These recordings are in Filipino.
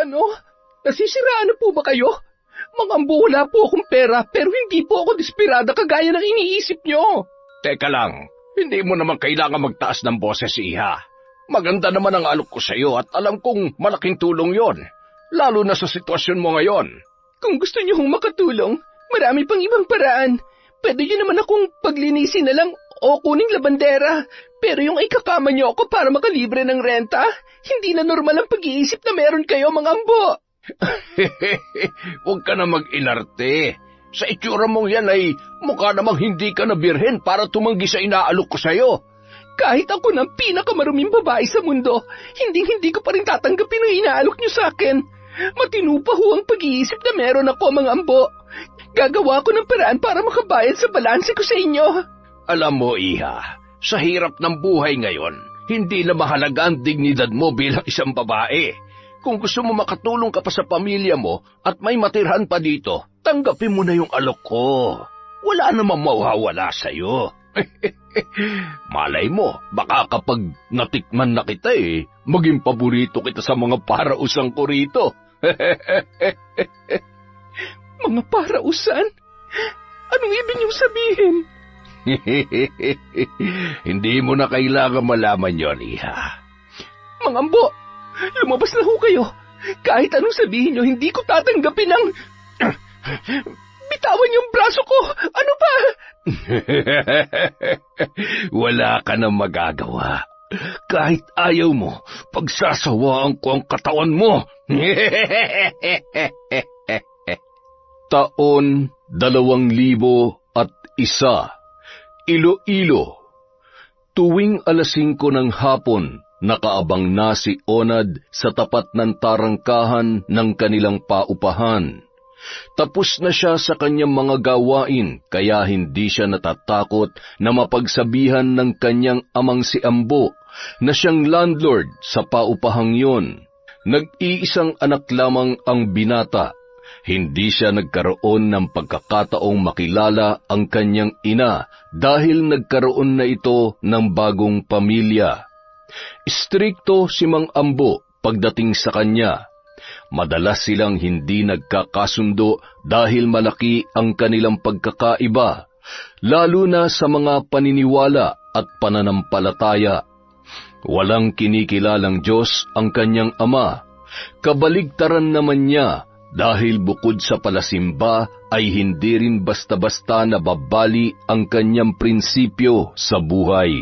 Ano? Nasisiraan na po ba kayo? Mangambo, wala po akong pera pero hindi po ako desperada kagaya ng iniisip nyo. Teka lang, hindi mo naman kailangan magtaas ng boses, Iha. Maganda naman ang alok ko sa iyo at alam kong malaking tulong yon, lalo na sa sitwasyon mo ngayon. Kung gusto niyo hong makatulong, marami pang ibang paraan. Pwede niyo naman akong paglinisin na lang o kuning labandera. Pero yung ikakama niyo ako para makalibre ng renta, hindi na normal ang pag-iisip na meron kayo, mga ambo. Huwag ka na mag-inarte. Sa itsura mong yan ay mukha namang hindi ka na birhen para tumanggi sa inaalok ko sa iyo. Kahit ako ng pinakamaruming babae sa mundo, hindi ko pa rin tatanggapin ang inaalok niyo sa akin. Matino pa ho ang pag-iisip na meron ako, mga ambo. Gagawa ko ng paraan para makabayad sa balanse ko sa inyo. Alam mo, Iha, sa hirap ng buhay ngayon, hindi na mahalaga ang dignidad mo bilang isang babae. Kung gusto mo makatulong ka pa sa pamilya mo at may matirhan pa dito, tanggapin mo na yung alok ko. Wala namang mawawala sa'yo. Malay mo, baka kapag natikman na kita maging paborito kita sa mga parausan ko rito. Mga parausan? Anong ibig niyong sabihin? Hindi mo na kailangan malaman yon, Iha. Mga ambo, lumabas na ho kayo. Kahit anong sabihin niyo, hindi ko tatanggapin ang... Bitawan yung braso ko! Ano ba? Wala ka nang magagawa. Kahit ayaw mo, pagsasawaan ko ang katawan mo. Taon 2001, Iloilo. Tuwing 5:00 ng hapon, nakaabang na si Onad sa tapat ng tarangkahan ng kanilang paupahan. Tapos na siya sa kanyang mga gawain, kaya hindi siya natatakot na mapagsabihan ng kanyang amang si Ambo na siyang landlord sa paupahang yon. Nag-iisang anak lamang ang binata. Hindi siya nagkaroon ng pagkakataong makilala ang kanyang ina dahil nagkaroon na ito ng bagong pamilya. Istrikto si Mang Ambo pagdating sa kanya. Madalas silang hindi nagkakasundo dahil malaki ang kanilang pagkakaiba, lalo na sa mga paniniwala at pananampalataya. Walang kinikilalang Diyos ang kanyang ama. Kabaligtaran naman niya dahil bukod sa palasimba ay hindi rin basta-basta nababali ang kanyang prinsipyo sa buhay.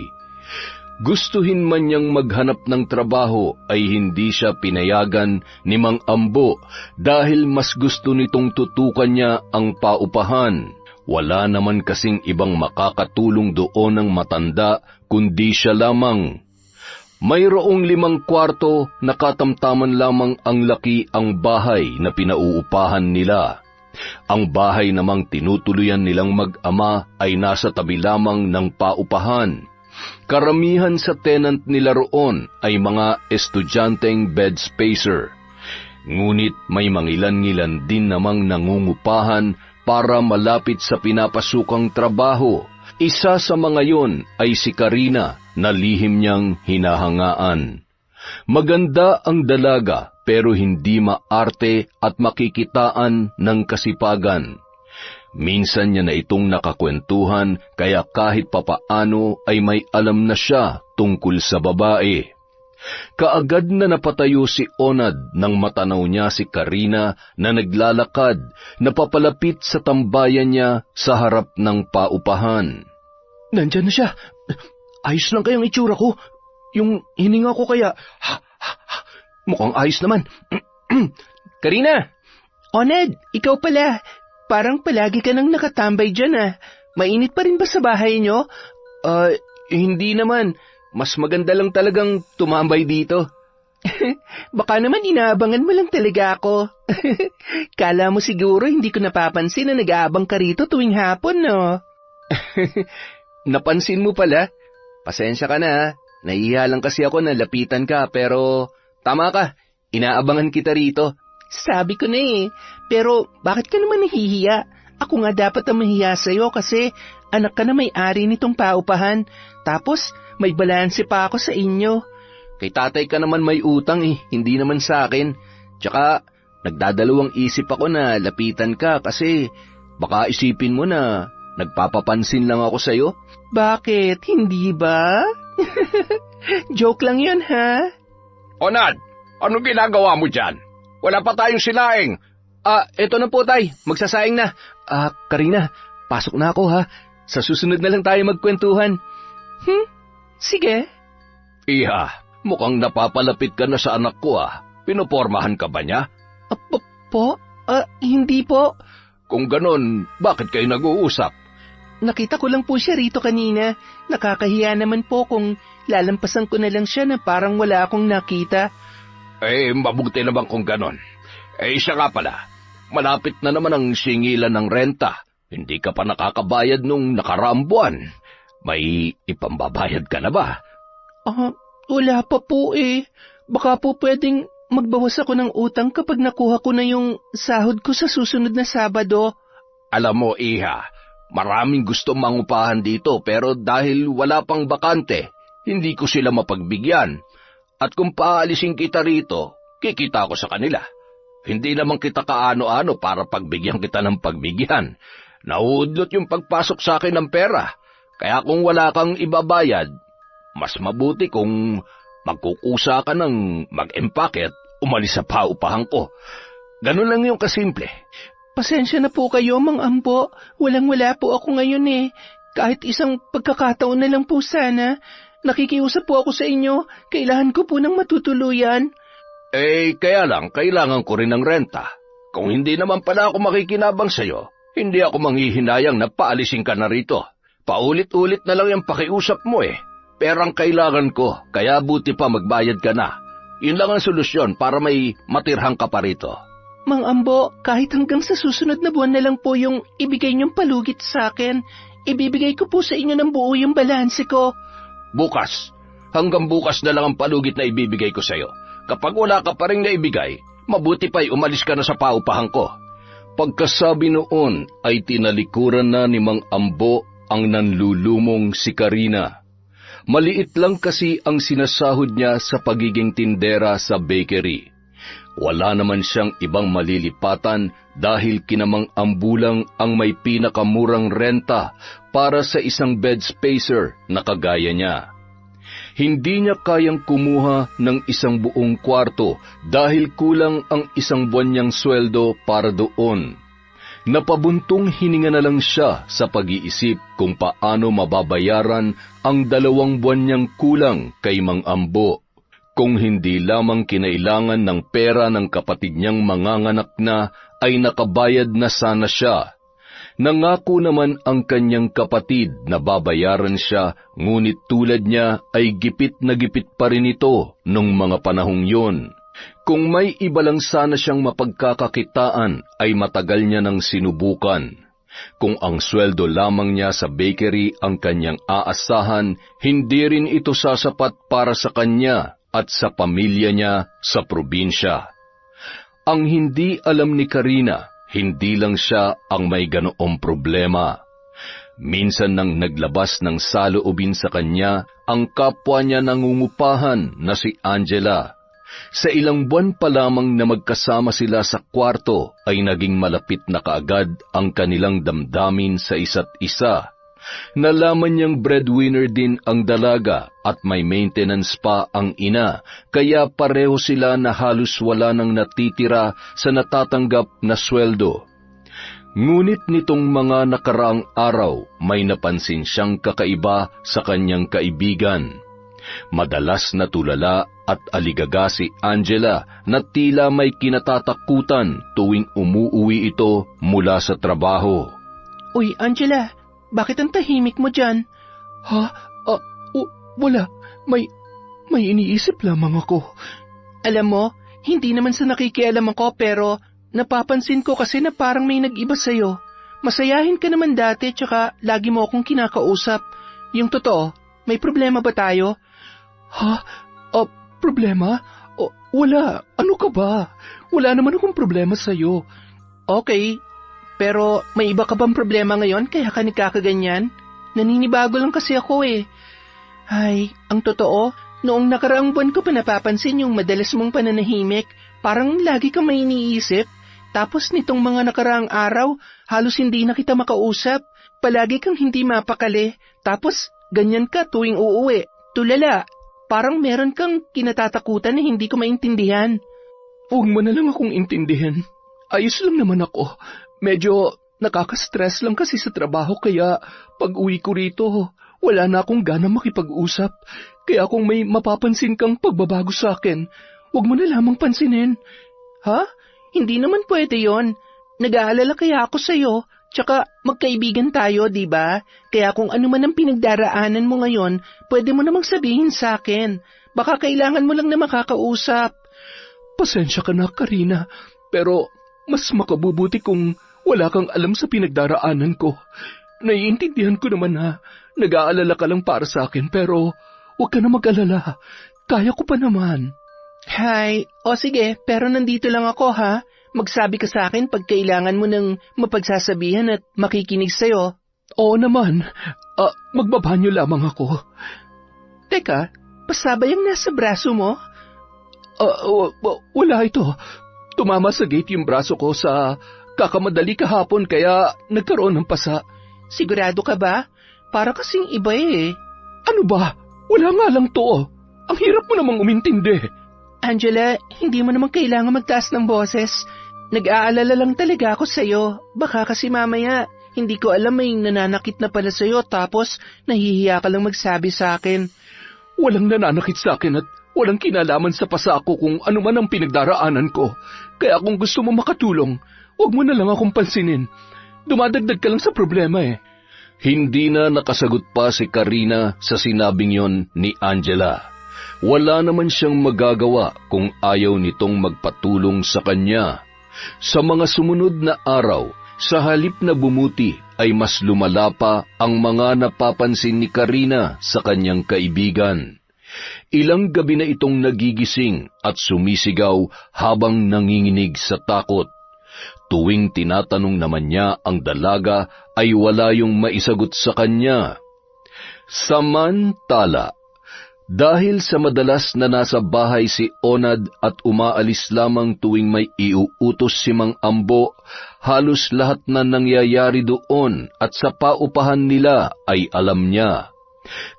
Gustuhin man niyang maghanap ng trabaho ay hindi siya pinayagan ni Mang Ambo dahil mas gusto nitong tutukan niya ang paupahan. Wala naman kasing ibang makakatulong doon ng matanda kundi siya lamang. Mayroong 5 kwarto na katamtaman lamang ang laki ang bahay na pinauupahan nila. Ang bahay namang tinutuluyan nilang mag-ama ay nasa tabi lamang ng paupahan. Karamihan sa tenant nila roon ay mga estudyanteng bed spacer. Ngunit may mangilan-ngilan din namang nangungupahan para malapit sa pinapasukang trabaho. Isa sa mga yon ay si Karina na lihim niyang hinahangaan. Maganda ang dalaga pero hindi maarte at makikitaan ng kasipagan. Minsan niya na itong nakakwentuhan kaya kahit papaano ay may alam na siya tungkol sa babae. Kaagad na napatayo si Onad nang matanaw niya si Karina na naglalakad na papalapit sa tambayan niya sa harap ng paupahan. Nandyan na siya. Ayos lang kayang itsura ko. Yung hininga ko kaya... Mukhang ayos naman. Karina! Onad, ikaw pala. Parang palagi ka nang nakatambay dyan Mainit pa rin ba sa bahay nyo? Hindi naman. Mas maganda lang talagang tumambay dito. Baka naman inaabangan mo lang talaga ako. Kala mo siguro hindi ko napapansin na nag-aabang ka rito tuwing hapon, no? Napansin mo pala? Pasensya ka na. Nahihiya lang kasi ako na lapitan ka pero tama ka. Inaabangan kita rito. Sabi ko na Pero bakit ka naman nahihiya? Ako nga dapat ang mahiya sa'yo kasi anak ka na may-ari nitong paupahan. Tapos may balanse pa ako sa inyo. Kay tatay ka naman may utang hindi naman sa akin. Tsaka, nagdadalawang isip ako na lapitan ka kasi baka isipin mo na nagpapapansin lang ako sa'yo. Bakit? Hindi ba? Joke lang yun, ha? Onad, anong ginagawa mo dyan? Wala pa tayong sinaing. Eto na po, tay. Magsasaing na. Karina, pasok na ako, ha? Sa susunod na lang tayo magkwentuhan. Sige. Iha, mukhang napapalapit ka na sa anak ko, Pinopormahan ka ba niya? Hindi po. Kung ganon, bakit kayo nag-uusap? Nakita ko lang po siya rito kanina. Nakakahiya naman po kung lalampasan ko na lang siya na parang wala akong nakita. Mabuti naman kung ganon. Siya nga pala, malapit na naman ang singilan ng renta. Hindi ka pa nakakabayad nung nakaraang buwan. May ipambabayad ka na ba? Wala pa po eh. Baka po pwedeng magbawas ako ng utang kapag nakuha ko na yung sahod ko sa susunod na Sabado. Alam mo, Iha, maraming gusto mangupahan dito pero dahil wala pang bakante, hindi ko sila mapagbigyan. At kung paalisin kita rito, kikita ko sa kanila. Hindi naman kita kaano-ano para pagbigyan kita ng pagbigyan. Naudlot yung pagpasok sa akin ng pera. Kaya kung wala kang ibabayad, mas mabuti kung magkukusa ka ng mag-empake at umalis sa paupahan ko. Ganun lang yung kasimple. Pasensya na po kayo, Mang Ambo. Walang-wala po ako ngayon eh. Kahit isang pagkakataon na lang po sana. Nakikiusap po ako sa inyo. Kailangan ko po ng matutuluyan. Kaya lang, kailangan ko rin ng renta. Kung hindi naman pala ako makikinabang sa'yo, hindi ako manghihinayang na paalisin ka na rito. Paulit-ulit na lang yung pakiusap mo eh. Perang kailangan ko, kaya buti pa magbayad ka na. Yun lang ang solusyon para may matirhang ka pa rito. Mang Ambo, kahit hanggang sa susunod na buwan na lang po yung ibigay niyong palugit sa akin, ibibigay ko po sa inyo ng buo yung balanse ko. Bukas. Hanggang bukas na lang ang palugit na ibibigay ko sa'yo. Kapag wala ka pa rin naibigay, mabuti pa'y umalis ka na sa paupahan ko. Pagkasabi noon ay tinalikuran na ni Mang Ambo ang nanlulumong si Karina. Maliit lang kasi ang sinasahod niya sa pagiging tindera sa bakery. Wala naman siyang ibang malilipatan dahil kinamang ambulang ang may pinakamurang renta para sa isang bed spacer na kagaya niya. Hindi niya kayang kumuha ng isang buong kwarto dahil kulang ang isang buwan niyang sweldo para doon. Napabuntong hininga na lang siya sa pag-iisip kung paano mababayaran ang 2 buwan niyang kulang kay Mang Ambo. Kung hindi lamang kinailangan ng pera ng kapatid niyang manganganak na, ay nakabayad na sana siya. Nangako naman ang kanyang kapatid na babayaran siya, ngunit tulad niya ay gipit na gipit pa rin ito nung mga panahong yun. Kung may iba lang sana siyang mapagkakakitaan, ay matagal niya nang sinubukan. Kung ang sweldo lamang niya sa bakery ang kanyang aasahan, hindi rin ito sasapat para sa kanya at sa pamilya niya sa probinsya. Ang hindi alam ni Karina, hindi lang siya ang may ganoong problema. Minsan nang naglabas ng saloobin sa kanya, ang kapwa niya nangungupahan na si Angela. Sa ilang buwan pa lamang na magkasama sila sa kwarto, ay naging malapit na kaagad ang kanilang damdamin sa isa't isa. Nalaman niyang breadwinner din ang dalaga at may maintenance pa ang ina, kaya pareho sila na halos wala nang natitira sa natatanggap na sweldo. Ngunit nitong mga nakaraang araw, may napansin siyang kakaiba sa kanyang kaibigan. Madalas na tulala at aligaga si Angela na tila may kinatatakutan tuwing umuuwi ito mula sa trabaho. Uy, Angela! Bakit ang tahimik mo dyan? Wala. May iniisip lamang ako. Alam mo, hindi naman sa nakikialam ako pero napapansin ko kasi na parang may nag-iba sa'yo. Masayahin ka naman dati tsaka lagi mo akong kinakausap. Yung totoo, may problema ba tayo? Problema? Wala. Ano ka ba? Wala naman akong problema sa'yo. Okay. Pero may iba ka bang problema ngayon kaya ka nagkakaganyan? Naninibago lang kasi ako eh. Ay, ang totoo, Noong nakaraang buwan ko pa napapansin yung madalas mong pananahimik, parang lagi kang may iniisip. Tapos nitong mga nakaraang araw, halos hindi na kita makausap. Palagi kang hindi mapakali. Tapos ganyan ka tuwing uuwi. Tulala, parang meron kang kinatatakutan na hindi ko maintindihan. Huwag mo na lang akong intindihin. Ayos lang naman ako. Medyo nakaka-stress lang kasi sa trabaho kaya pag uwi ko rito, wala na akong gana makipag-usap. Kaya kung may mapapansin kang pagbabago sa akin, huwag mo na lamang pansinin. Ha? Hindi naman pwede yon. Nag-aalala kaya ako sa'yo, tsaka magkaibigan tayo, di ba? Kaya kung ano man ang pinagdaraanan mo ngayon, pwede mo namang sabihin sa akin. Baka kailangan mo lang na makakausap. Pasensya ka na, Karina, pero mas makabubuti kung wala kang alam sa pinagdaraanan ko. Naiintindihan ko naman na nag-aalala ka lang para sa akin, pero huwag ka na mag-alala. Kaya ko pa naman. Hay, o sige, pero nandito lang ako ha. Magsabi ka sa akin pag kailangan mo ng mapagsasabihan at makikinig sa'yo. Oo naman. Magbabanyo lamang ako. Teka, pasabay ang nasa braso mo? Wala ito. Tumama sa gate yung braso ko sa kakamadali kahapon kaya nagkaroon ng pasa. Sigurado ka ba? Para kasing iba eh. Ano ba? Wala nga lang to. Ang hirap mo namang umintindi. Angela, hindi mo naman kailangan magtaas ng boses. Nag-aalala lang talaga ako sa'yo. Baka kasi mamaya, hindi ko alam may nananakit na pala sa'yo tapos nahihiya ka lang magsabi sa akin. Walang nananakit sa akin at walang kinalaman sa pasa ko kung ano man ang pinagdaraanan ko. Kaya kung gusto mo makatulong, huwag mo na lang akong pansinin. Dumadagdag ka lang sa problema eh. Hindi na nakasagot pa si Karina sa sinabing yon ni Angela. Wala naman siyang magagawa kung ayaw nitong magpatulong sa kanya. Sa mga sumunod na araw, sa halip na bumuti ay mas lumala pa ang mga napapansin ni Karina sa kanyang kaibigan. Ilang gabi na itong nagigising at sumisigaw habang nanginginig sa takot. Tuwing tinatanong naman niya ang dalaga ay wala yung maisagot sa kanya. Samantala, dahil sa madalas na nasa bahay si Onad at umaalis lamang tuwing may iuutos si Mang Ambo, halos lahat na nangyayari doon at sa paupahan nila ay alam niya.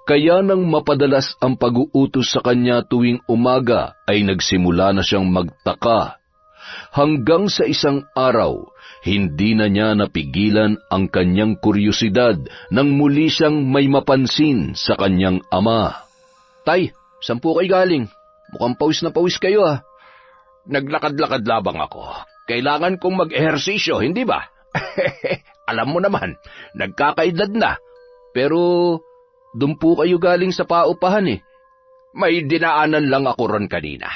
Kaya nang mapadalas ang pag-uutos sa kanya tuwing umaga ay nagsimula na siyang magtaka. Hanggang sa isang araw, hindi na niya napigilan ang kanyang kuryosidad nang muli siyang may mapansin sa kanyang ama. Tay, saan po kayo galing? Mukhang pawis na pawis kayo ah. Naglakad-lakad labang ako. Kailangan kong mag-ehersisyo, hindi ba? Alam mo naman, nagkakaedad na. Pero, doon po kayo galing sa paupahan eh. May dinaanan lang ako ron kanina.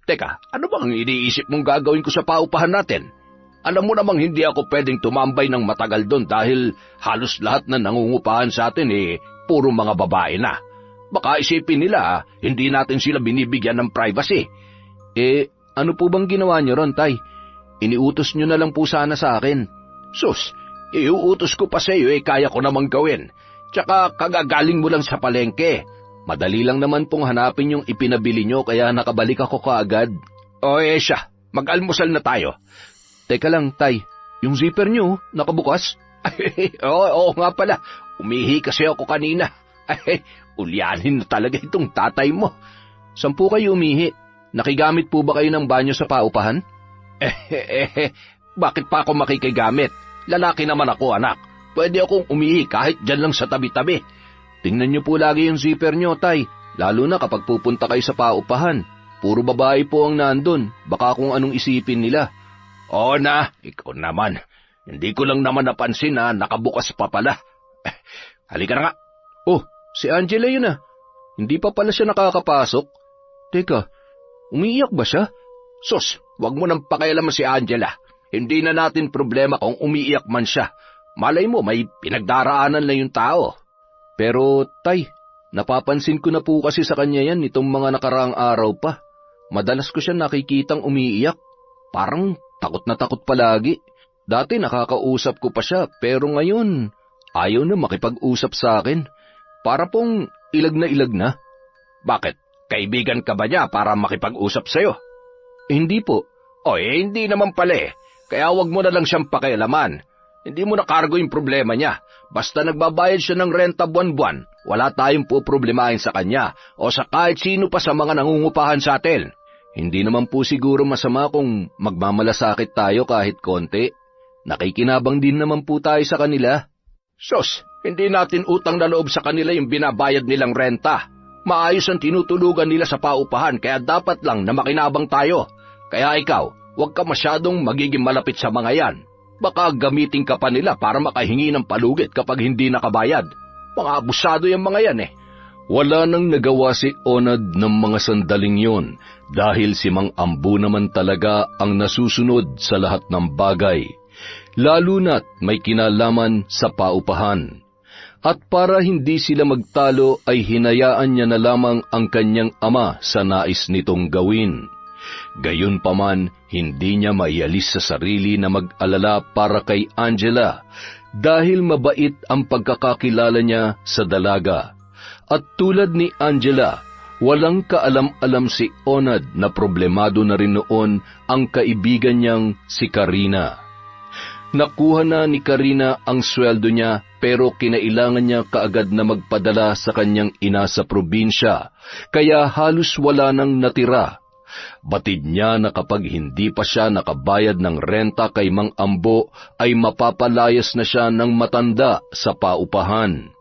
Teka, ano bang iniisip mong gagawin ko sa paupahan natin? Alam mo namang hindi ako pwedeng tumambay ng matagal doon dahil halos lahat na nangungupahan sa atin puro mga babae na. Baka isipin nila, hindi natin sila binibigyan ng privacy. Ano po bang ginawa niyo ron, Tay? Iniutos niyo na lang po sana sa akin. Sus, iuutos ko pa sa iyo kaya ko namang gawin. Tsaka kagagaling mo lang sa palengke. Madali lang naman pong hanapin yung ipinabili niyo kaya nakabalik ako kaagad. O siya, mag-almusal na tayo. Teka lang, Tay, yung zipper niyo, nakabukas? Oo nga pala, umihi kasi ako kanina. Ulyanin na talaga itong tatay mo. Saan po kayo umihi? Nakigamit po ba kayo ng banyo sa paupahan? Bakit pa ako makikigamit? Lalaki naman ako, anak. Pwede akong umihi kahit dyan lang sa tabi-tabi. Tingnan niyo po lagi yung zipper niyo, Tay. Lalo na kapag pupunta kayo sa paupahan. Puro babae po ang nandun. Baka kung anong isipin nila. Oo na, ikaw naman. Hindi ko lang naman napansin na nakabukas pa pala. Halika na nga. Oh, si Angela yun ah. Hindi pa pala siya nakakapasok. Teka, umiiyak ba siya? Sus, wag mo nang pakialaman si Angela. Hindi na natin problema kung umiiyak man siya. Malay mo, may pinagdaraanan lang yung tao. Pero, Tay, napapansin ko na po kasi sa kanya yan itong mga nakaraang araw pa. Madalas ko siya nakikitang umiiyak. Parang takot na takot palagi. Dati nakakausap ko pa siya, pero ngayon, ayaw na makipag-usap sa akin. Para pong ilag na ilag na. Bakit? Kaibigan ka ba niya para makipag-usap sa'yo? Hindi po. Hindi naman pala eh. Kaya wag mo na lang siyang pakialaman. Hindi mo na kargo yung problema niya. Basta nagbabayad siya ng renta buwan-buwan, wala tayong poproblemahin sa kanya o sa kahit sino pa sa mga nangungupahan sa atin. Hindi naman po siguro masama kung magmamalasakit tayo kahit konti. Nakikinabang din naman po tayo sa kanila. Sus, hindi natin utang na loob sa kanila yung binabayad nilang renta. Maayos ang tinutulugan nila sa paupahan kaya dapat lang na makinabang tayo. Kaya ikaw, huwag ka masyadong magiging malapit sa mga yan. Baka gamitin ka pa nila para makahingi ng palugit kapag hindi nakabayad. Mga abusado yung mga yan eh. Wala nang nagawa si Onad ng mga sandaling yon dahil si Mang Ambo naman talaga ang nasusunod sa lahat ng bagay, lalo na't may kinalaman sa paupahan. At para hindi sila magtalo ay hinayaan niya na lamang ang kanyang ama sa nais nitong gawin. Gayunpaman, hindi niya maialis sa sarili na mag-alala para kay Angela dahil mabait ang pagkakakilala niya sa dalaga. At tulad ni Angela, walang kaalam-alam si Onad na problemado na rin noon ang kaibigan niyang si Karina. Nakuha na ni Karina ang sweldo niya pero kinailangan niya kaagad na magpadala sa kanyang ina sa probinsya, kaya halos wala nang natira. Batid niya na kapag hindi pa siya nakabayad ng renta kay Mang Ambo ay mapapalayas na siya ng matanda sa paupahan.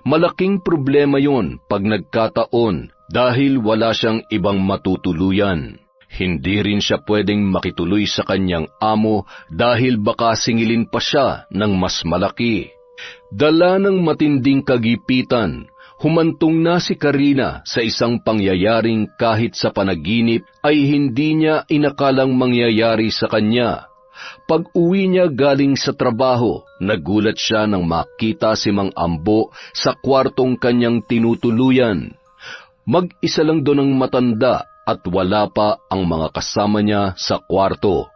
Malaking problema yun pag nagkataon dahil wala siyang ibang matutuluyan. Hindi rin siya pwedeng makituloy sa kanyang amo dahil baka singilin pa siya ng mas malaki. Dala ng matinding kagipitan, humantong na si Karina sa isang pangyayaring kahit sa panaginip ay hindi niya inakalang mangyayari sa kanya. Pag-uwi niya galing sa trabaho, nagulat siya nang makita si Mang Ambo sa kwartong kanyang tinutuluyan. Mag-isa lang doon ang matanda at wala pa ang mga kasama niya sa kwarto.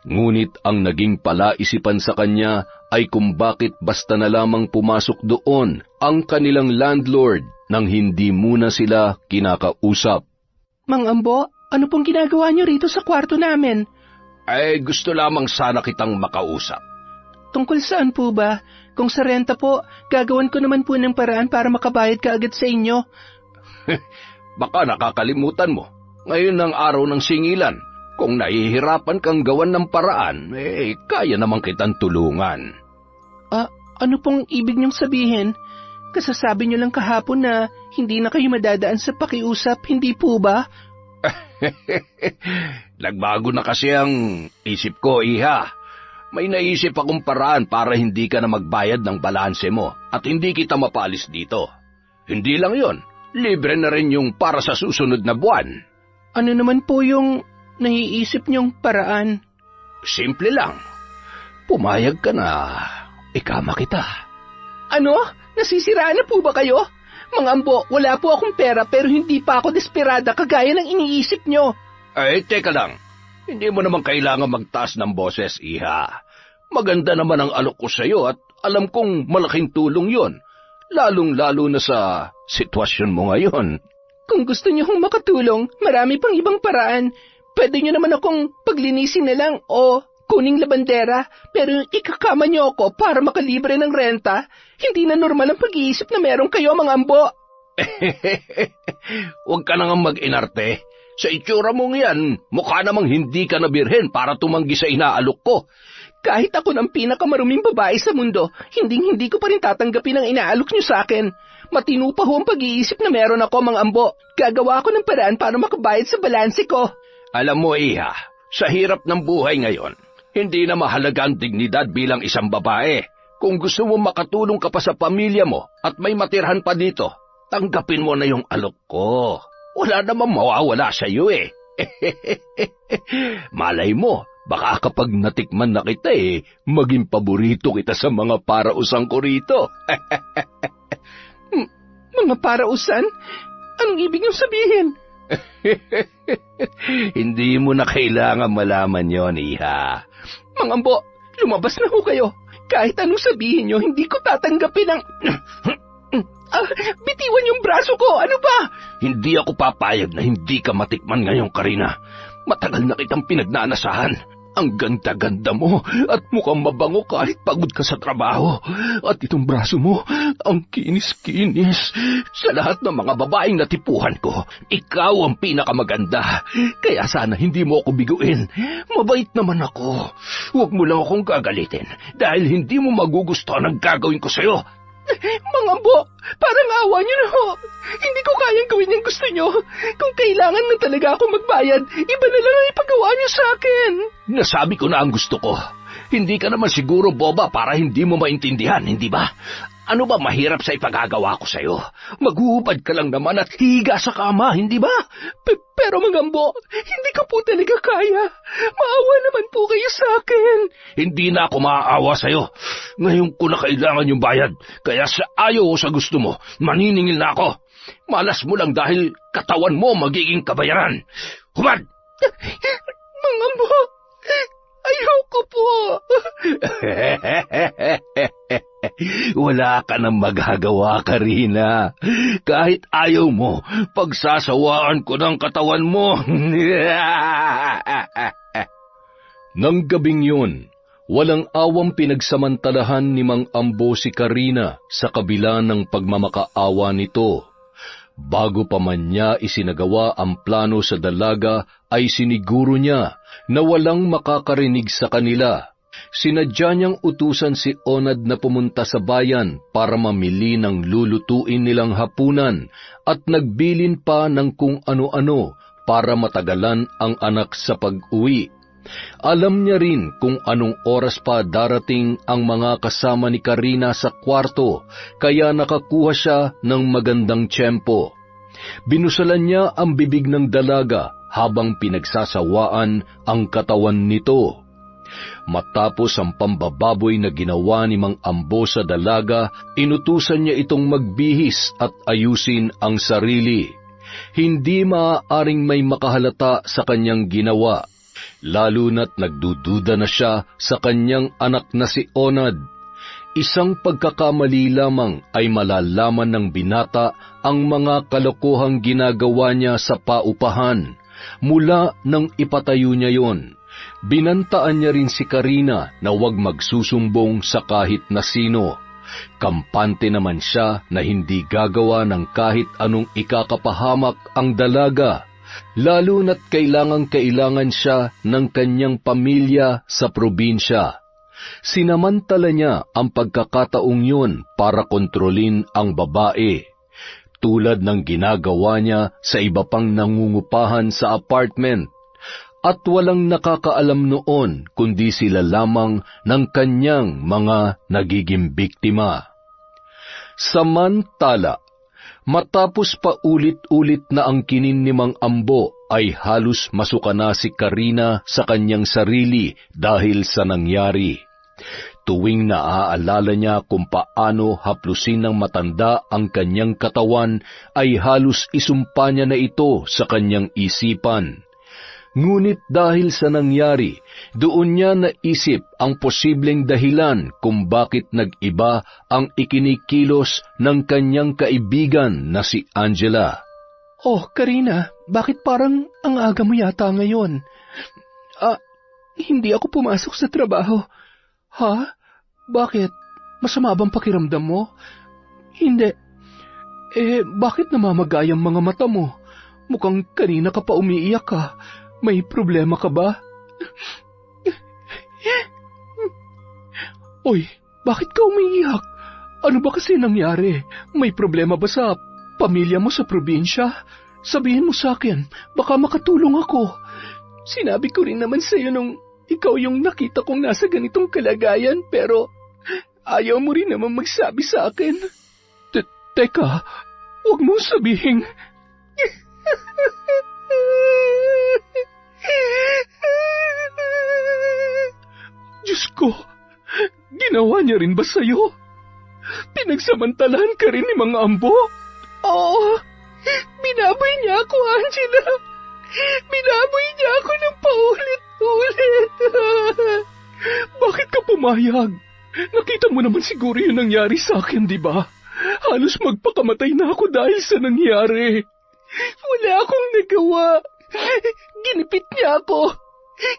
Ngunit ang naging palaisipan sa kanya ay kung bakit basta na lamang pumasok doon ang kanilang landlord nang hindi muna sila kinakausap. Mang Ambo, ano pong ginagawa niyo rito sa kwarto namin? Gusto lamang sana kitang makausap. Tungkol saan po ba? Kung sa renta po, gagawan ko naman po ng paraan para makabayad ka agad sa inyo. Baka nakakalimutan mo. Ngayon ang araw ng singilan. Kung nahihirapan kang gawan ng paraan, kaya naman kitang tulungan. Ano pong ibig niyong sabihin? Kasasabi niyo lang kahapon na hindi na kayo madadaan sa pakiusap, hindi po ba? Nagbago na kasi ang isip ko, iha. May naisip akong paraan para hindi ka na magbayad ng balanse mo at hindi kita mapalis dito. Hindi lang yon, libre na rin yung para sa susunod na buwan. Ano naman po yung naiisip niyong paraan? Simple lang. Pumayag ka na, ikama kita. Ano? Nasisiraan na po ba kayo? Mang Ambo, wala po akong pera pero hindi pa ako desperada kagaya ng iniisip niyo. Teka lang. Hindi mo naman kailangan magtaas ng boses, iha. Maganda naman ang alok ko sa'yo at alam kong malaking tulong yon, lalong-lalo na sa sitwasyon mo ngayon. Kung gusto niyo hong makatulong, marami pang ibang paraan. Pwede niyo naman akong paglinisin na lang o kuning labandera, pero ikakama niyo ako para makalibre ng renta. Hindi na normal ang pag-iisip na meron kayo, Mang Ambo. Huwag ka nang mag-inarte. Sa itsura mong yan, mukha namang hindi ka nabirhen para tumanggi sa inaalok ko. Kahit ako ng pinakamaruming babae sa mundo, hindi ko pa rin tatanggapin ang inaalok niyo sa akin. Matino pa ho ang pag-iisip na meron ako, Mang Ambo. Gagawa ako ng paraan para makabayad sa balanse ko. Alam mo, iha, sa hirap ng buhay ngayon, hindi na mahalaga ang dignidad bilang isang babae. Kung gusto mo makatulong ka pa sa pamilya mo at may matirhan pa dito, tanggapin mo na yung alok ko. Wala namang mawawala sa iyo eh. Malay mo, baka kapag natikman na kita maging paborito kita sa mga parausang ko rito. Mga parausan? Anong ibig niyong sabihin? Hindi mo na kailangan malaman yon, iha. Mang Ambo, lumabas na ho kayo. Kahit anong sabihin niyo, hindi ko tatanggapin ang... Bitiwan yung braso ko, ano ba? Hindi ako papayag na hindi ka matikman ngayon, Karina. Matagal na kitang pinagnanasahan. Ang ganda-ganda mo at mukhang mabango kahit pagod ka sa trabaho. At itong braso mo, ang kinis-kinis. Sa lahat ng mga babaeng natipuhan ko, ikaw ang pinakamaganda. Kaya sana hindi mo ako biguin. Mabait naman ako. Huwag mo lang akong gagalitin dahil hindi mo magugustuhan ang gagawin ko sa'yo. Mga Ambo, parang awa niyo na ho. Hindi ko kayang gawin yung gusto niyo. Kung kailangan na talaga ako magbayad, iba na lang ang ipagawa niyo sa akin. Nasabi ko na ang gusto ko. Hindi ka naman siguro boba para hindi mo maintindihan, hindi ba? Ano ba mahirap sa ipagagawa ko sa'yo? Maghuhubad ka lang naman at higa sa kama, hindi ba? Pero Mga Ambo, hindi ko po talaga kaya. Maawa naman po kayo sa akin. Hindi na ako maaawa sa'yo. Ngayon ko na kailangan yung bayad. Kaya sa ayaw o sa gusto mo, maniningil na ako. Malas mo lang dahil katawan mo magiging kabayaran. Hubad! Mga Ambo, ayoko po. Wala ka nang magagawa, Karina. Kahit ayaw mo, pagsasawaan ko ng katawan mo. Nang gabing yun, walang awang pinagsamantalahan ni Mang Ambo si Karina sa kabila ng pagmamakaawa nito. Bago pa man niya isinagawa ang plano sa dalaga ay siniguro niya na walang makakarinig sa kanila. Sinadya niyang utusan si Onad na pumunta sa bayan para mamili ng lulutuin nilang hapunan at nagbilin pa ng kung ano-ano para matagalan ang anak sa pag-uwi. Alam niya rin kung anong oras pa darating ang mga kasama ni Karina sa kwarto, kaya nakakuha siya ng magandang tiyempo. Binusalan niya ang bibig ng dalaga habang pinagsasawaan ang katawan nito. Matapos ang pambababoy na ginawa ni Mang Ambo sa dalaga, inutusan niya itong magbihis at ayusin ang sarili. Hindi maaaring may makahalata sa kanyang ginawa, lalo na't nagdududa na siya sa kanyang anak na si Onad. Isang pagkakamali lamang ay malalaman ng binata ang mga kalokohang ginagawa niya sa paupahan. Mula nang ipatayo niya yon, binantaan niya rin si Karina na huwag magsusumbong sa kahit na sino. Kampante naman siya na hindi gagawa ng kahit anong ikakapahamak ang dalaga, lalo na't kailangan siya ng kanyang pamilya sa probinsya. Sinamantala niya ang pagkakataong yun para kontrolin ang babae, tulad ng ginagawa niya sa iba pang nangungupahan sa apartment, at walang nakakaalam noon kundi sila lamang ng kanyang mga nagiging biktima. Samantala, matapos pa ulit-ulit na ang kinin ni Mang Ambo, ay halos masuka na si Karina sa kanyang sarili dahil sa nangyari. Tuwing naaalala niya kung paano haplusin ng matanda ang kanyang katawan, ay halos isumpa niya na ito sa kanyang isipan. Ngunit dahil sa nangyari, doon niya naisip ang posibleng dahilan kung bakit nag-iba ang ikinikilos ng kanyang kaibigan na si Angela. Oh, Karina, bakit parang ang aga mo yata ngayon? Hindi ako pumasok sa trabaho. Ha? Bakit? Masama bang pakiramdam mo? Hindi. Bakit namamagay ang mga mata mo? Mukhang kanina ka pa umiiyak ka. May problema ka ba? Oy, bakit ka umiiyak? Ano ba kasi nangyari? May problema ba sa pamilya mo sa probinsya? Sabihin mo sa akin, baka makatulong ako. Sinabi ko rin naman sa'yo nung ikaw yung nakita kong nasa ganitong kalagayan, pero ayaw mo rin naman magsabi sa akin. Teka, huwag mo sabihin. Diyos ko, ginawa niya rin ba sa'yo? Pinagsamantalahan ka rin ni Mang Ambo? Oo, binaboy niya ako, Angela. Binaboy niya ako ng paulit-ulit. Bakit ka pumayag? Nakita mo naman siguro yung nangyari sa akin, di ba? Halos magpakamatay na ako dahil sa nangyari. Wala akong nagawa. Ginipit niya ako.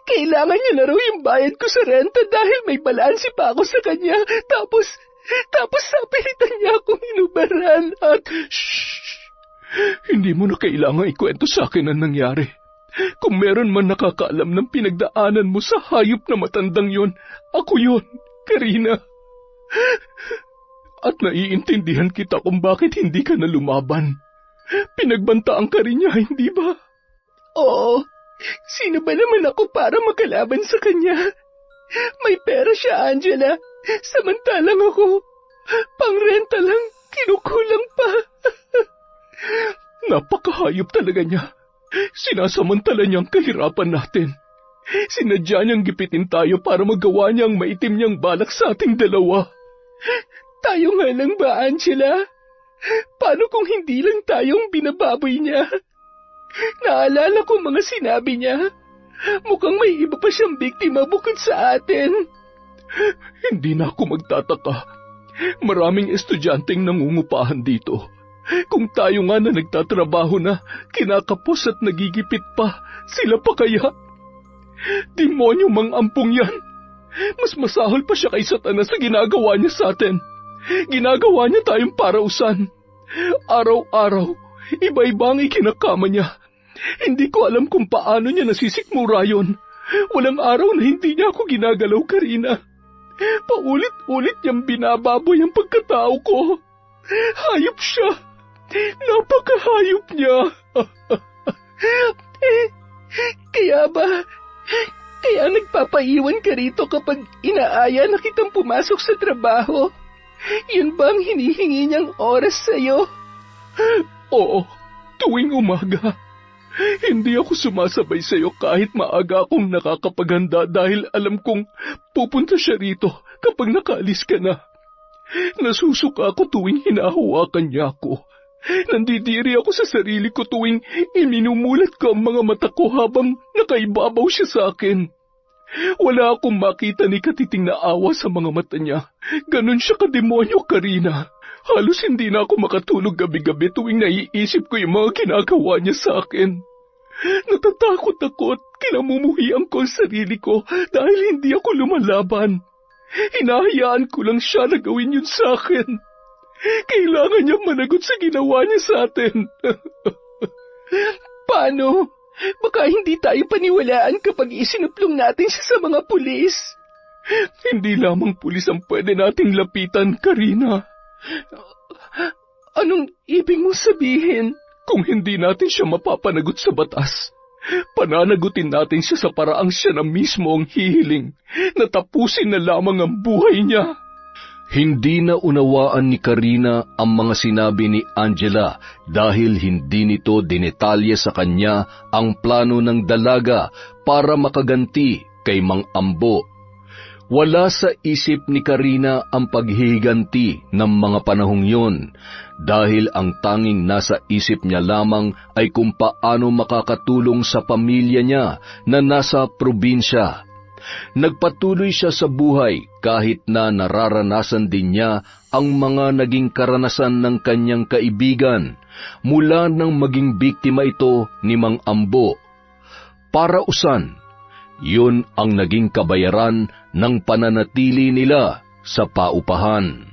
Kailangan niya na raw yung bayad ko sa renta dahil may balansi pa ako sa kanya. Tapos sapilitan niya akong inubaran at... Shh! Hindi mo na kailangan ikwento sa akin ang nangyari. Kung meron man nakakaalam ng pinagdaanan mo sa hayop na matandang yon, ako yon, Karina. At naiintindihan kita kung bakit hindi ka na lumaban. Pinagbantaan ka rin niya, hindi ba? Oo. Sino ba naman ako para makalaban sa kanya? May pera siya, Angela. Samantalang ako, pangrenta lang, kinukulang pa. Napakahayop talaga niya. Sinasamantala niyang kahirapan natin. Sinadya niyang gipitin tayo para magawa niyang maitim niyang balak sa ating dalawa. Tayo nga lang ba, Angela? Paano kung hindi lang tayong binababoy niya? Naalala ko mga sinabi niya. Mukhang may iba pa siyang biktima bukod sa atin. Hindi na ako magtataka. Maraming estudyanteng nangungupahan dito. Kung tayo nga na nagtatrabaho na, kinakapos at nagigipit pa, sila pa kaya? Demonyo mang ampong yan. Mas masahol pa siya kay Satanas sa ginagawa niya sa atin. Ginagawa niya tayong parausan. Araw-araw, iba-ibang ikinakama niya. Hindi ko alam kung paano niya nasisikmura yun. Walang araw na hindi niya ako ginagalaw, Karina. Paulit-ulit niyang binababoy ang pagkatao ko. Hayop siya. Napakahayop niya. Kaya ba? Kaya nagpapaiwan ka rito kapag inaaya na kitang pumasok sa trabaho? Yun ba ang hinihingi niyang oras sa'yo? Oo, tuwing umaga. Hindi ako sumasabay sa'yo kahit maaga akong nakakapaghanda dahil alam kong pupunta siya rito kapag nakaalis ka na. Nasusuka ako tuwing hinahawakan niya ako. Nandidiri ako sa sarili ko tuwing iminumulat ko ang mga mata ko habang nakaibabaw siya sa akin. Wala akong makita ni katiting na awa sa mga mata niya. Ganon siya kademonyo, Karina. Halos hindi na ako makatulog gabi-gabi tuwing naiisip ko yung mga ginagawa niya sa akin. Natatakot ako at kinamumuhian ko ang sarili ko dahil hindi ako lumalaban. Hinahayaan ko lang siya na gawin yun sa akin. Kailangan niya managot sa ginawa niya sa atin. Paano? Baka hindi tayo paniwalaan kapag isinuplong natin siya sa mga pulis. Hindi lamang pulis ang pwede nating lapitan, Karina. Anong ibig mong sabihin? Kung hindi natin siya mapapanagot sa batas, pananagutin natin siya sa paraang siya na mismo ang hihiling na tapusin na lamang ang buhay niya. Hindi na unawaan ni Karina ang mga sinabi ni Angela dahil hindi nito dinetalye sa kanya ang plano ng dalaga para makaganti kay Mang Ambo. Wala sa isip ni Karina ang paghihiganti ng mga panahong yon dahil ang tanging nasa isip niya lamang ay kung paano makakatulong sa pamilya niya na nasa probinsya. Nagpatuloy siya sa buhay kahit na nararanasan din niya ang mga naging karanasan ng kanyang kaibigan mula nang maging biktima ito ni Mang Ambo. Parausan, yun ang naging kabayaran ng pananatili nila sa paupahan.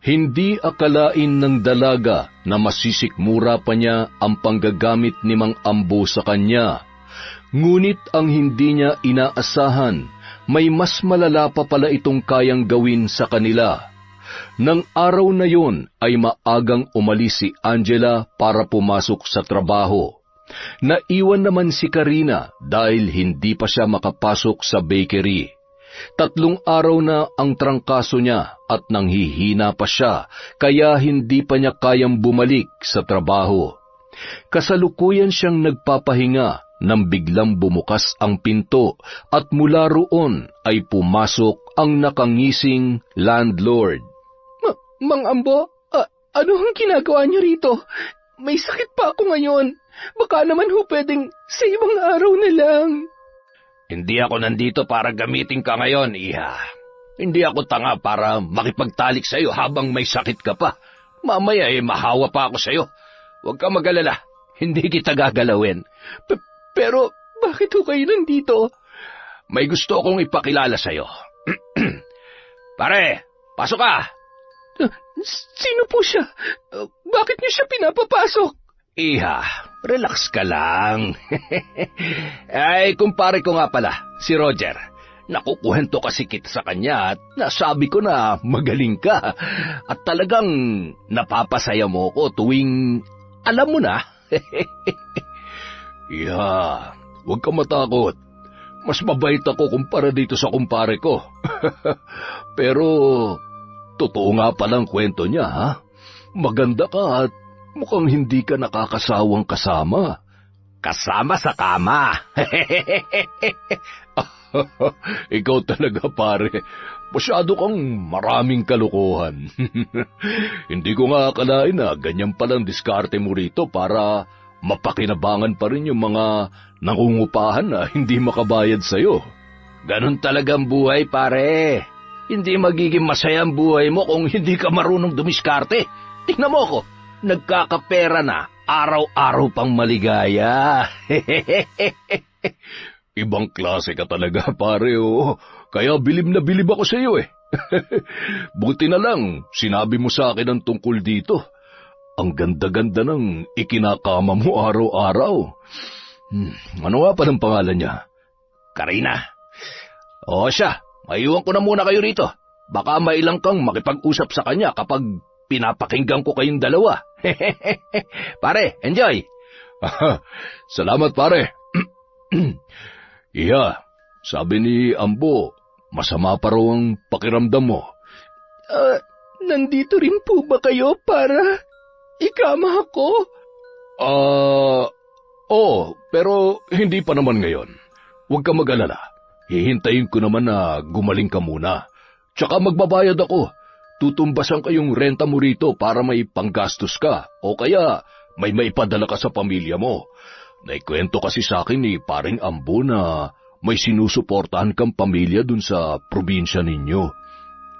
Hindi akalain ng dalaga na masisikmura pa niya ang panggagamit ni Mang Ambo sa kanya. Ngunit ang hindi niya inaasahan, may mas malala pa pala itong kayang gawin sa kanila. Nang araw na yon ay maagang umalis si Angela para pumasok sa trabaho. Naiwan naman si Karina dahil hindi pa siya makapasok sa bakery. 3 araw na ang trangkaso niya at nanghihina pa siya, kaya hindi pa niya kayang bumalik sa trabaho. Kasalukuyan siyang nagpapahinga nang biglang bumukas ang pinto at mula roon ay pumasok ang nakangising landlord. Mang Ambo, ano ang ginagawa niyo rito? May sakit pa ako ngayon. Baka naman ho pwedeng sa ibang araw na lang. Hindi ako nandito para gamitin ka ngayon, Iha. Hindi ako tanga para makipagtalik sa iyo habang may sakit ka pa. Mamaya mahawa pa ako sa'yo. Huwag ka mag-alala. Hindi kita gagalawin. Pero bakit ho kayo nandito? May gusto akong ipakilala sa'yo. Pare, pasok ka! Sino po siya? Bakit niyo siya pinapapasok? Iha, relax ka lang. Ay, kumpare ko nga pala, si Roger. Nakukuhento kasi kita sa kanya at nasabi ko na magaling ka. At talagang napapasaya mo ko tuwing alam mo na. Iha, huwag ka matakot. Mas mabait ako kumpara dito sa kumpare ko. Pero, totoo nga palang kwento niya, ha? Maganda ka at mukhang hindi ka nakakasawang kasama. Kasama sa kama. Ikaw talaga, pare. Masyado kang maraming kalokohan. Hindi ko nga akalain na ganyan palang diskarte mo rito para mapakinabangan pa rin yung mga nangungupahan na hindi makabayad sa'yo. Ganon talagang buhay, pare. Hindi magiging masaya ang buhay mo kung hindi ka marunong dumiskarte. Tingnan mo ako, nagkakapera na, araw-araw pang maligaya. Ibang klase ka talaga, pare, oh. Kaya bilib na bilib ako sa iyo, eh. Buti na lang, sinabi mo sa akin ang tungkol dito. Ang ganda-ganda ng ikinakama mo araw-araw. Ano nga pa ng pangalan niya? Karina. O siya, maiwan ko na muna kayo rito. Baka mailang kang makipag-usap sa kanya kapag pinapakinggan ko kayong dalawa. Pare, enjoy. Salamat, pare. Iya, sabi ni Ambo, masama pa raw ang pakiramdam mo. Nandito rin po ba kayo para ikama ako? Pero hindi pa naman ngayon. Huwag ka mag-alala. Hihintayin ko naman na gumaling ka muna. Tsaka magbabayad ako. Tutumbasan kayong renta mo rito para may panggastos ka o kaya may maipadala ka sa pamilya mo. Naikwento kasi sa akin ni paring Ambo na may sinusuportahan kang pamilya dun sa probinsya ninyo.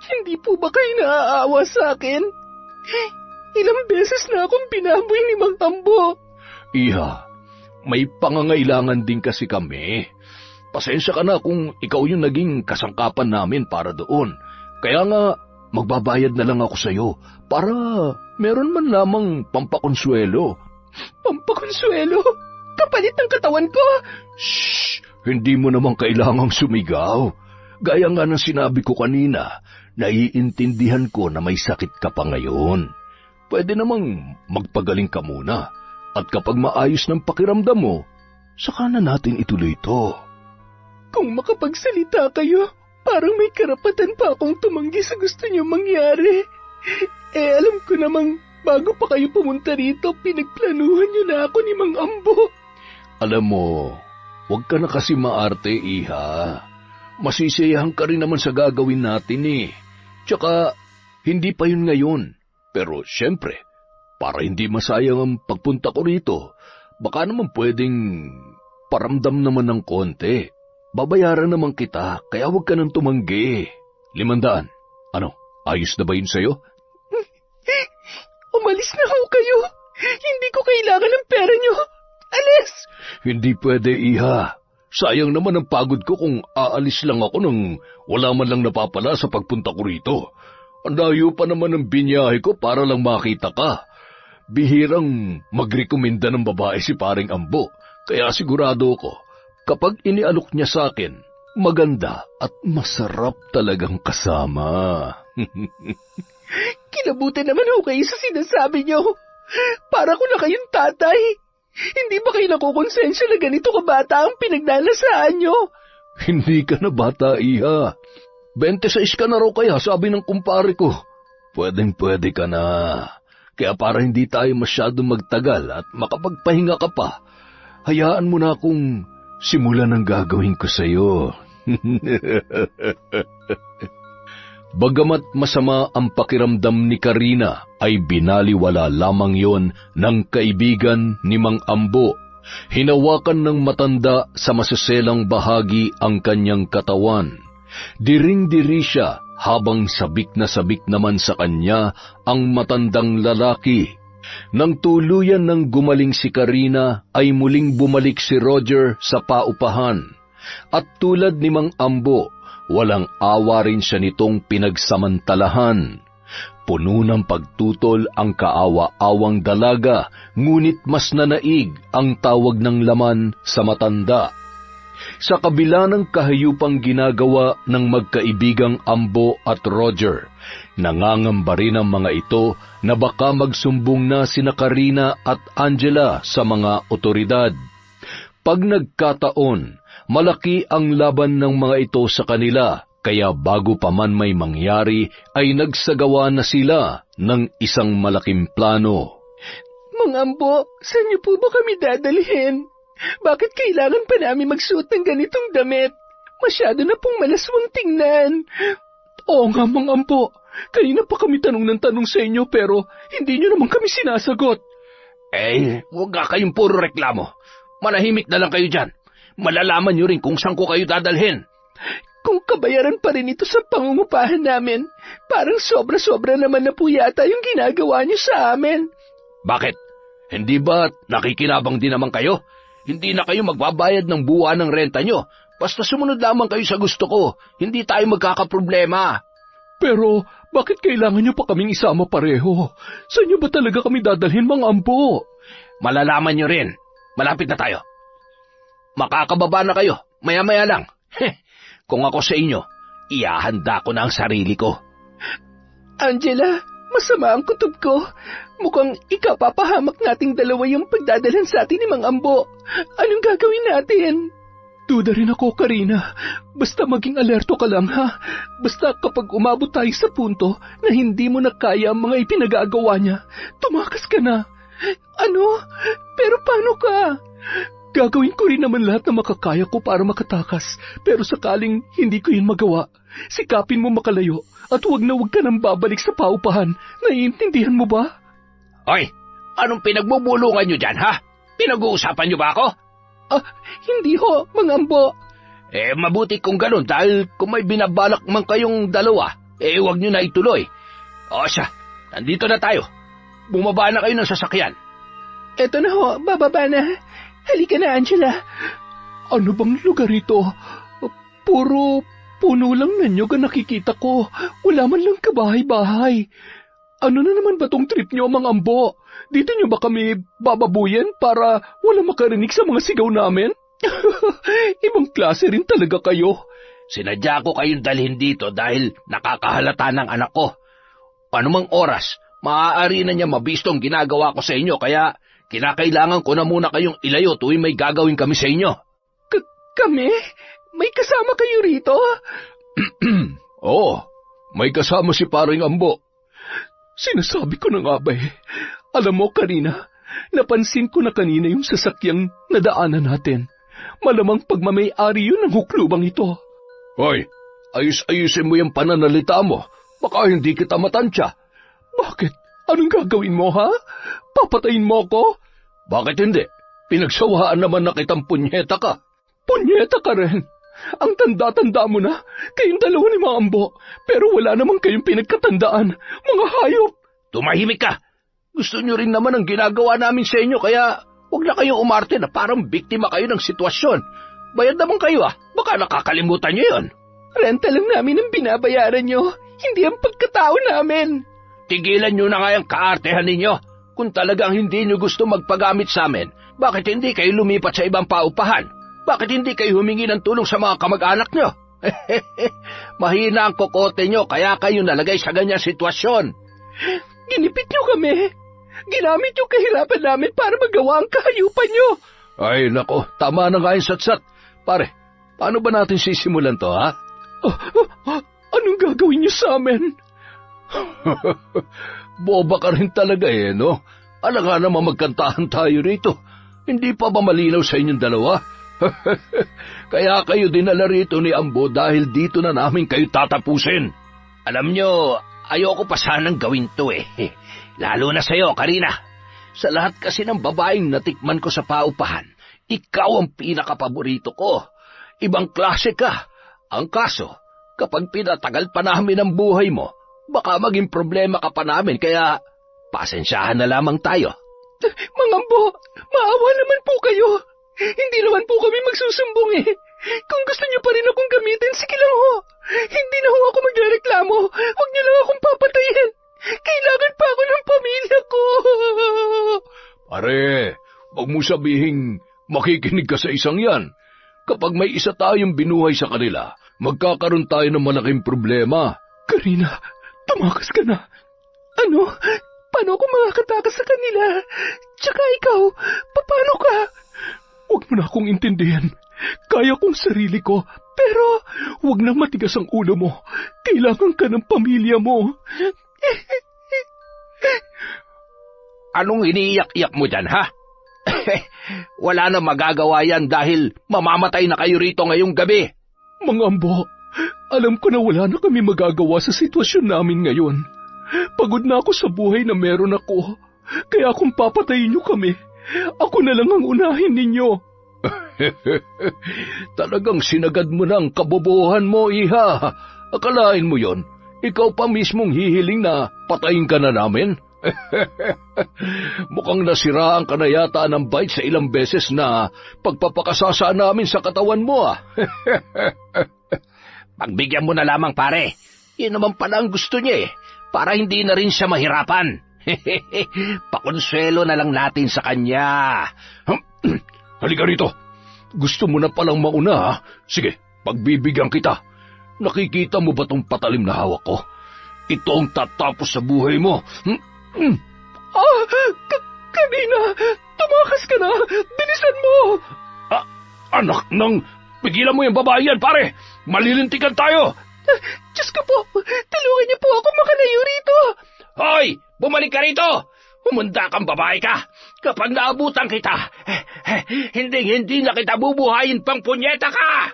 Hindi po ba kayo naaawa sa akin? Ilang beses na akong binaboy ni Mang Ambo. Iha, may pangangailangan din kasi kami. Pasensya ka na kung ikaw yung naging kasangkapan namin para doon. Kaya nga, magbabayad na lang ako sa'yo para meron man lamang pampakonsuelo. Pampakonsuelo? Kapalit ng katawan ko? Shh! Hindi mo naman kailangang sumigaw. Gaya nga ng sinabi ko kanina, naiintindihan ko na may sakit ka pa ngayon. Pwede namang magpagaling ka muna. At kapag maayos ng pakiramdam mo, saka na natin ituloy ito. Kung makapagsalita kayo, parang may karapatan pa akong tumanggi sa gusto niyo mangyari. Alam ko namang bago pa kayo pumunta rito, pinagplanuhan niyo na ako ni Mang Ambo. Alam mo, huwag ka na kasi maarte, Iha. Masisiyahan ka rin naman sa gagawin natin, eh. Tsaka, hindi pa yun ngayon. Pero syempre, para hindi masayang ang pagpunta ko rito, baka naman pwedeng paramdam naman ng konti. Babayaran naman kita, kaya huwag ka nang tumanggi. 500. Ano, ayos na ba yun sa'yo? Umalis na ho kayo. Hindi ko kailangan ng pera niyo. Alis! Hindi pwede, Iha. Sayang naman ang pagod ko kung aalis lang ako nang wala man lang napapala sa pagpunta ko rito. Ang layo pa naman ng binyahe ko para lang makita ka. Bihirang magrekomenda ng babae si paring Ambo, kaya sigurado ko, kapag inialok niya sa akin, maganda at masarap talagang kasama. Kilabutan naman ho kayo sa sinasabi niyo. Para ko na kayong tatay. Hindi ba kayo nakukonsensya na ganito kabata ang pinagdalasaan niyo? Hindi ka na bata, Iha. 26 ka na raw kaya, sabi ng kumpare ko. Pwedeng-pwede ka na. Kaya para hindi tayo masyadong magtagal at makapagpahinga ka pa, hayaan mo na akong simulan ang gagawin ko sa'yo. Bagamat masama ang pakiramdam ni Karina, ay binaliwala lamang yon ng kaibigan ni Mang Ambo. Hinawakan ng matanda sa maseselang bahagi ang kanyang katawan. Diring-diri siya habang sabik na sabik naman sa kanya ang matandang lalaki. Nang tuluyan ng gumaling si Karina ay muling bumalik si Roger sa paupahan. At tulad ni Mang Ambo, walang awa rin siya nitong pinagsamantalahan. Puno ng pagtutol ang kaawa-awang dalaga, ngunit mas nanaig ang tawag ng laman sa matanda. Sa kabila ng kahayupang ginagawa ng magkaibigang Ambo at Roger, nangangamba rin ang mga ito na baka magsumbong na sina Karina at Angela sa mga otoridad. Pag nagkataon, malaki ang laban ng mga ito sa kanila, kaya bago pa man may mangyari ay nagsagawa na sila ng isang malaking plano. Mang Ambo, saan niyo po ba kami dadalhin? Bakit kailangan pa namin magsuot ng ganitong damit? Masyado na pong malaswang tingnan. Oo nga, Mang Ambo. Kanina pa kami tanong ng tanong sa inyo pero hindi niyo naman kami sinasagot. Huwag nga kayong puro reklamo. Manahimik na lang kayo dyan. Malalaman niyo rin kung saan ko kayo dadalhin. Kung kabayaran pa rin ito sa pangungupahan namin, parang sobra-sobra naman na po yata yung ginagawa niyo sa amin. Bakit? Hindi ba nakikinabang din naman kayo? Hindi na kayo magbabayad ng buwan ng renta nyo. Basta sumunod lamang kayo sa gusto ko. Hindi tayo magkakaproblema. Pero bakit kailangan nyo pa kaming isama pareho? Saan nyo ba talaga kami dadalhin, Mang Ambo? Malalaman nyo rin. Malapit na tayo. Makakababa na kayo. Maya-maya lang. Kung ako sa inyo, iahanda ko na ang sarili ko. Angela, masama ang kutob ko. Mukhang ikapapahamak nating dalawa yung pagdadalhan sa atin ni Mang Ambo. Anong gagawin natin? Duda rin ako, Karina. Basta maging alerto ka lang, ha? Basta kapag umabot tayo sa punto na hindi mo na kaya ang mga ipinagagawa niya, tumakas ka na. Ano? Pero paano ka? Gagawin ko rin naman lahat na makakaya ko para makatakas. Pero sakaling hindi ko yun magawa, sikapin mo makalayo at huwag ka nang babalik sa paupahan. Naiintindihan mo ba? Hoy, anong pinagbubulungan nyo dyan, ha? Pinag-uusapan nyo ba ako? Hindi ho, Mang Ambo. Mabuti kung ganun dahil kung may binabalak man kayong dalawa, huwag nyo na ituloy. O siya, nandito na tayo. Bumaba na kayo ng sasakyan. Eto na ho, bababa na. Halika na, Angela. Ano bang lugar ito? Puro puno lang na nyog ang nakikita ko. Wala man lang kabahay-bahay. Ano na naman ba tong trip nyo, Mang Ambo? Dito nyo ba kami bababuyan para wala makarinig sa mga sigaw namin? Ibang klase rin talaga kayo. Sinadya ko kayong dalhin dito dahil nakakahalata ng anak ko. Anumang oras, maaari na niya mabisto ang ginagawa ko sa inyo kaya kinakailangan ko na muna kayong ilayo tuwing may gagawin kami sa inyo. Kami? May kasama kayo rito? Oo, may kasama si Paring Ambo. Sinasabi ko na nga ba Alam mo, Karina, napansin ko na kanina yung sasakyang nadaanan natin. Malamang pagmamay-ari yun ng huklubang ito. Hoy, ayus-ayusin mo yung pananalita mo. Baka hindi kita matansya. Bakit? Anong gagawin mo, ha? Papatayin mo ko? Bakit hindi? Pinagsawaan naman na kitang punyeta ka. Punyeta ka rin? Ang tanda-tanda mo na, kayong dalawa ni Mang Ambo, pero wala naman kayong pinagkatandaan, mga hayop. Tumahimik ka! Gusto nyo rin naman ang ginagawa namin sa inyo, kaya huwag na kayong umarte na parang biktima kayo ng sitwasyon. Bayad naman kayo baka nakakalimutan nyo yun. Renta lang namin ang binabayaran nyo, hindi ang pagkatao namin. Tigilan nyo na nga yung kaartehan ninyo. Kung talagang hindi nyo gusto magpagamit sa amin, bakit hindi kayo lumipat sa ibang paupahan? Bakit hindi kayo humingi ng tulong sa mga kamag-anak nyo? Mahina ang kokote nyo, kaya kayo nalagay sa ganyang sitwasyon. Ginipit nyo kami. Ginamit yung kahirapan namin para magawa ang kahayupan nyo. Ay, nako, tama na nga yung satsat. Pare, paano ba natin sisimulan to, ha? Anong gagawin nyo sa amin? Boba ka rin talaga no? Alangan naman magkantahan tayo rito. Hindi pa ba malinaw sa inyong dalawa? Kaya kayo dinala rito ni Ambo dahil dito na namin kayo tatapusin. Alam nyo, ayoko pa sanang gawin to Lalo na sa'yo, Karina. Sa lahat kasi ng babaeng natikman ko sa paupahan, ikaw ang pinakapaborito ko. Ibang klase ka. Ang kaso, Kapag pinatagal pa namin ang buhay mo, baka maging problema ka pa namin, kaya pasensyahan na lamang tayo. Mang Ambo, maawa naman po kayo. Hindi naman po kami magsusumbong eh. Kung gusto niyo pa rin akong gamitin, sige lang ho. Hindi na ho ako magrereklamo. Huwag niyo lang akong papatayin. Kailangan pa ako ng pamilya ko. Pare, wag mo sabihing makikinig ka sa isang yan. Kapag may isa tayong binuhay sa kanila, magkakaroon tayo ng malaking problema. Karina, tumakas ka na. Ano? Paano ako makakatakas sa kanila? Tsaka ikaw, paano ka? Huwag mo na akong intindihan. Kaya kong sarili ko, pero huwag nang matigas ang ulo mo. Kailangan ka ng pamilya mo. Anong iniiyak-iyak mo dyan, ha? Wala na magagawa yan dahil mamamatay na kayo rito ngayong gabi. Mang Ambo, alam ko na wala na kami magagawa sa sitwasyon namin ngayon. Pagod na ako sa buhay na meron ako. Kaya kung papatayin niyo kami, ako na lang ang unahin ninyo. Talagang sinagad mo na ang kabobohan mo, iha. Akalain mo yon, ikaw pa mismong hihiling na patayin ka na namin? Mukhang nasiraan ka na yata ng bite sa ilang beses na pagpapakasasa namin sa katawan mo, ah. Pagbigyan mo na lamang, pare. Yun naman pala ang gusto niya, eh. Para hindi na rin siya mahirapan. Pakonsuelo na lang natin sa kanya. Halika rito. Gusto mo na palang mauna, ha? Sige, pagbibigyan kita. Nakikita mo ba tong patalim na hawak ko? Ito ang tatapos sa buhay mo. Kanina, tumakas ka na. Bilisan mo. Anak ng... Pigilan mo yung babae yan, pare. Malilintikan tayo. Diyos ko po, tulungan niyo po ako makalayo rito. Hoy! Bumalik ka rito! Humanda kang babae ka! Kapag naabutan kita, hindi na kita bubuhayin pang punyeta ka!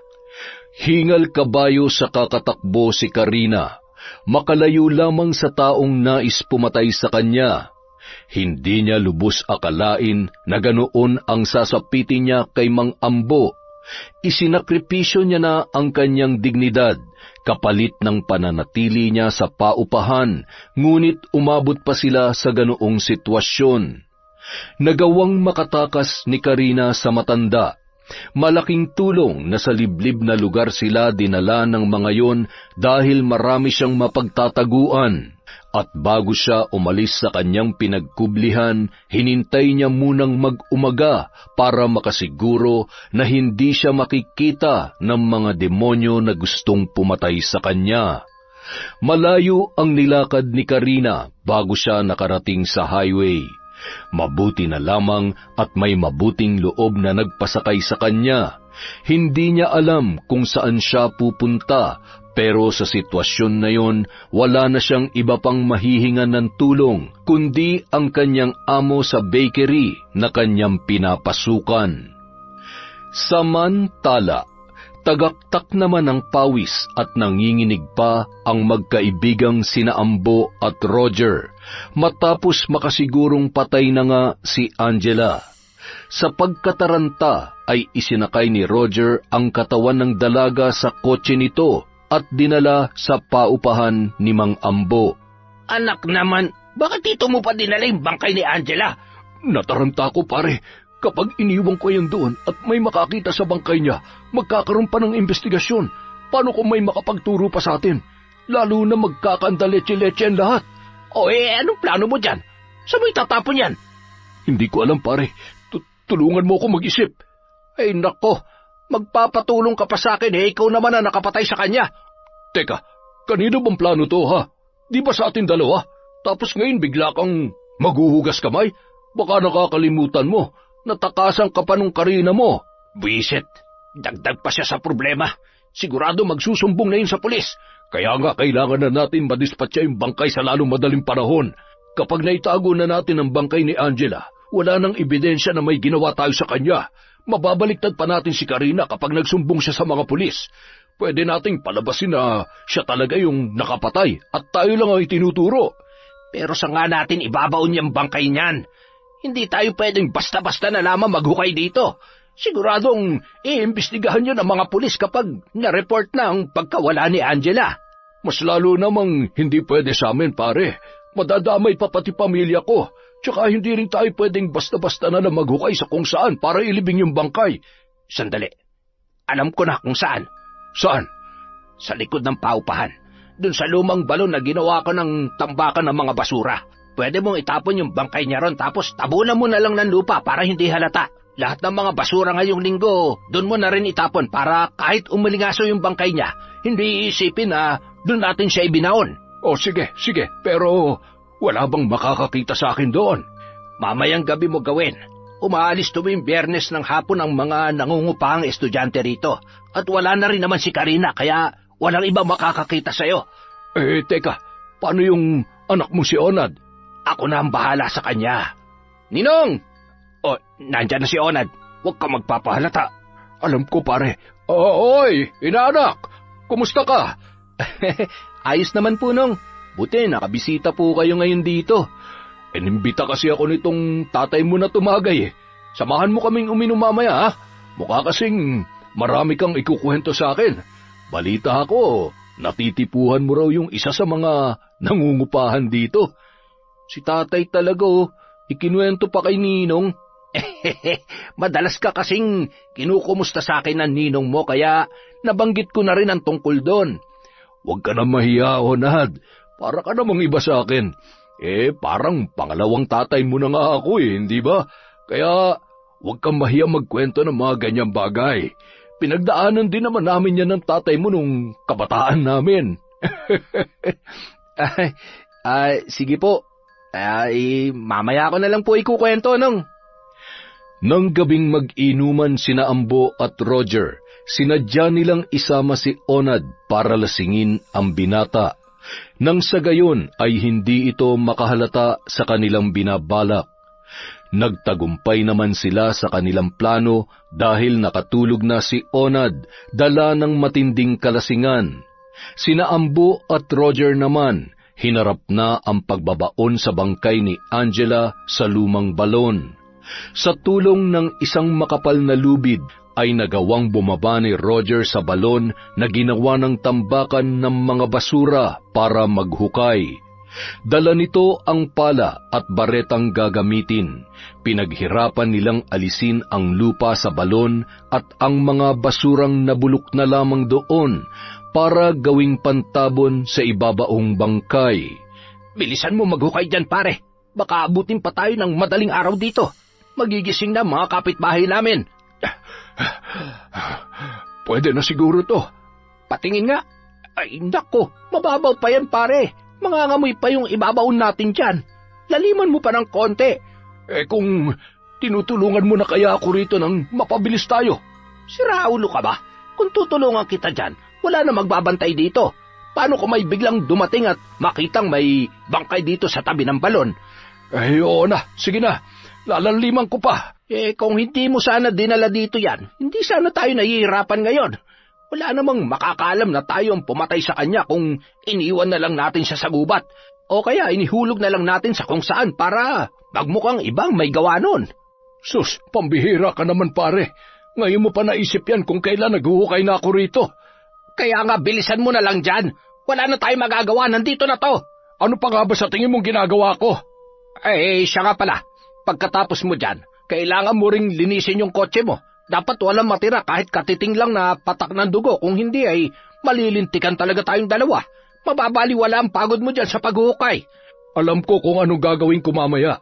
Hingal kabayo sa kakatakbo si Karina. Makalayo lamang sa taong nais pumatay sa kanya. Hindi niya lubos akalain na ganoon ang sasapitin niya kay Mang Ambo. Isinakripisyo niya na ang kanyang dignidad kapalit ng pananatili niya sa paupahan, ngunit umabot pa sila sa ganoong sitwasyon. Nagawang makatakas ni Karina sa matanda. Malaking tulong na sa liblib na lugar sila dinala ng mga yon dahil marami siyang mapagtataguan. At bago siya umalis sa kanyang pinagkublihan, hinintay niya munang mag-umaga para makasiguro na hindi siya makikita ng mga demonyo na gustong pumatay sa kanya. Malayo ang nilakad ni Karina bago siya nakarating sa highway. Mabuti na lamang at may mabuting loob na nagpasakay sa kanya. Hindi niya alam kung saan siya pupunta, pero sa sitwasyon na yon, wala na siyang iba pang mahihingan ng tulong, kundi ang kanyang amo sa bakery na kanyang pinapasukan. Samantala, tagaktak naman ng pawis at nanginginig pa ang magkaibigang sina Ambo at Roger, matapos makasigurong patay na nga si Angela. Sa pagkataranta ay isinakay ni Roger ang katawan ng dalaga sa kotse nito at dinala sa paupahan ni Mang Ambo. Anak naman, bakit dito mo pa dinala yung bangkay ni Angela? Nataranta ko, pare. Kapag iniwan ko yan doon at may makakita sa bangkay niya, magkakaroon pa ng investigasyon. Paano kung may makapagturo pa sa atin? Lalo na magkakandaletse-letse ang lahat. O anong plano mo dyan? Saan mo itatapon yan? Hindi ko alam, pare. Tulungan mo ako mag-isip. Ay nako, magpapatulong ka pa sa akin, ikaw naman na nakapatay sa kanya. Teka, kanino bang plano to, ha? Di ba sa atin dalawa? Tapos ngayon bigla kang maghuhugas kamay? Baka nakakalimutan mo, natakasan ka pa nung Karina mo. Buisit, dagdag pa siya sa problema. Sigurado magsusumbong na yun sa pulis. Kaya nga kailangan na natin madispatcha yung bangkay sa lalong madaling panahon. Kapag naitago na natin ang bangkay ni Angela, wala nang ebidensya na may ginawa tayo sa kanya. Mababaliktad pa natin si Karina kapag nagsumbong siya sa mga pulis. Pwede nating palabasin na siya talaga yung nakapatay at tayo lang ang itinuturo. Pero sa nga natin ibabaon niyang bangkay niyan? Hindi tayo pwedeng basta-basta na lamang maghukay dito. Siguradong iimbestigahan yun ng mga pulis kapag na-report na ang pagkawala ni Angela. Mas lalo namang hindi pwede sa amin, pare. Madadamay pa pati pamilya ko. Tsaka hindi rin tayo pwedeng basta-basta na maghukay sa kung saan para ilibing yung bangkay. Sandali. Alam ko na kung saan. Saan? Sa likod ng paupahan. Doon sa lumang balon na ginawa ko ng tambakan ng mga basura. Pwede mong itapon yung bangkay niya ron tapos tabunan mo na lang ng lupa para hindi halata. Lahat ng mga basura ngayong linggo, doon mo na rin itapon para kahit umalingaso yung bangkay niya, hindi iisipin na doon natin siya ibinaon. O sige. Pero wala bang makakakita sa akin doon? Mamayang gabi mo gawin. Umaalis tuwing Biyernes ng hapon ang mga nangungupahang estudyante rito. At wala na rin naman si Karina kaya walang ibang makakakita sa'yo. Teka, paano yung anak mo si Onad? Ako na ang bahala sa kanya. Ninong! O, nandyan na si Onad. Huwag ka magpapahalata. Alam ko, pare. Oy, inaanak! Kumusta ka? Ayos naman po, Nong. Buti, nakabisita po kayo ngayon dito. Inimbita kasi ako nitong tatay mo na tumagay. Samahan mo kaming uminom mamaya, ha? Mukha kasing marami kang ikukwento sa akin. Balita ako, natitipuhan mo raw yung isa sa mga nangungupahan dito. Si tatay talaga, ikinuwento pa kay Ninong. Madalas ka kasing kinukumusta sa akin ng ninong mo kaya nabanggit ko na rin ang tungkol doon. Huwag ka na mahiya, Onad. Para ka namang iba sa akin. Parang pangalawang tatay mo na nga ako hindi ba? Kaya huwag kang mahiya magkwento ng mga ganyang bagay. Pinagdaanan din naman namin yan ng tatay mo nung kabataan namin. Sige po. Mamaya ko na lang po ikukwento, Nong. Nang gabing mag-inuman sina Ambo at Roger, sinadya nilang isama si Onad para lasingin ang binata. Nang sa gayon ay hindi ito makahalata sa kanilang binabalak. Nagtagumpay naman sila sa kanilang plano dahil nakatulog na si Onad, dala ng matinding kalasingan. Sina Ambo at Roger naman, hinarap na ang pagbabaon sa bangkay ni Angela sa lumang balon. Sa tulong ng isang makapal na lubid, ay nagawang bumaba ni Roger sa balon na ginawa ng tambakan ng mga basura para maghukay. Dala nito ang pala at baretang gagamitin. Pinaghirapan nilang alisin ang lupa sa balon at ang mga basurang nabulok na lamang doon para gawing pantabon sa ibabaong bangkay. Bilisan mo maghukay dyan, pare. Baka abutin pa tayo ng madaling araw dito. Magigising na mga kapitbahay namin. Pwede na siguro to. Patingin nga. Ay, nako, mababaw pa yan, pare. Mangangamoy pa yung ibabaon natin dyan. Laliman mo pa ng konti. Kung tinutulungan mo na kaya ako rito nang mapabilis tayo. Siraulo ka ba? Kung tutulungan kita dyan, wala na magbabantay dito. Paano kung may biglang dumating at makitang may bangkay dito sa tabi ng balon? Oo na, sige na. Lalaliman ko pa. Kung hindi mo sana dinala dito yan, hindi sana tayo nahihirapan ngayon. Wala namang makakaalam na tayo ang pumatay sa kanya kung iniwan na lang natin siya sa gubat. O kaya inihulog na lang natin sa kung saan para magmukhang ibang may gawa nun. Sus, pambihira ka naman, pare. Ngayon mo pa naisip yan kung kailan naghuhukay na ako rito. Kaya nga bilisan mo na lang dyan. Wala na tayong magagawa, nandito na to. Ano pa nga ba sa tingin mong ginagawa ko? Siya nga pala. Pagkatapos mo dyan, kailangan mo ring linisin yung kotse mo. Dapat walang matira kahit katiting lang na patak ng dugo. Kung hindi ay malilintikan talaga tayong dalawa. Mababaliwala ang pagod mo dyan sa paghuhukay. Alam ko kung anong gagawin ko mamaya.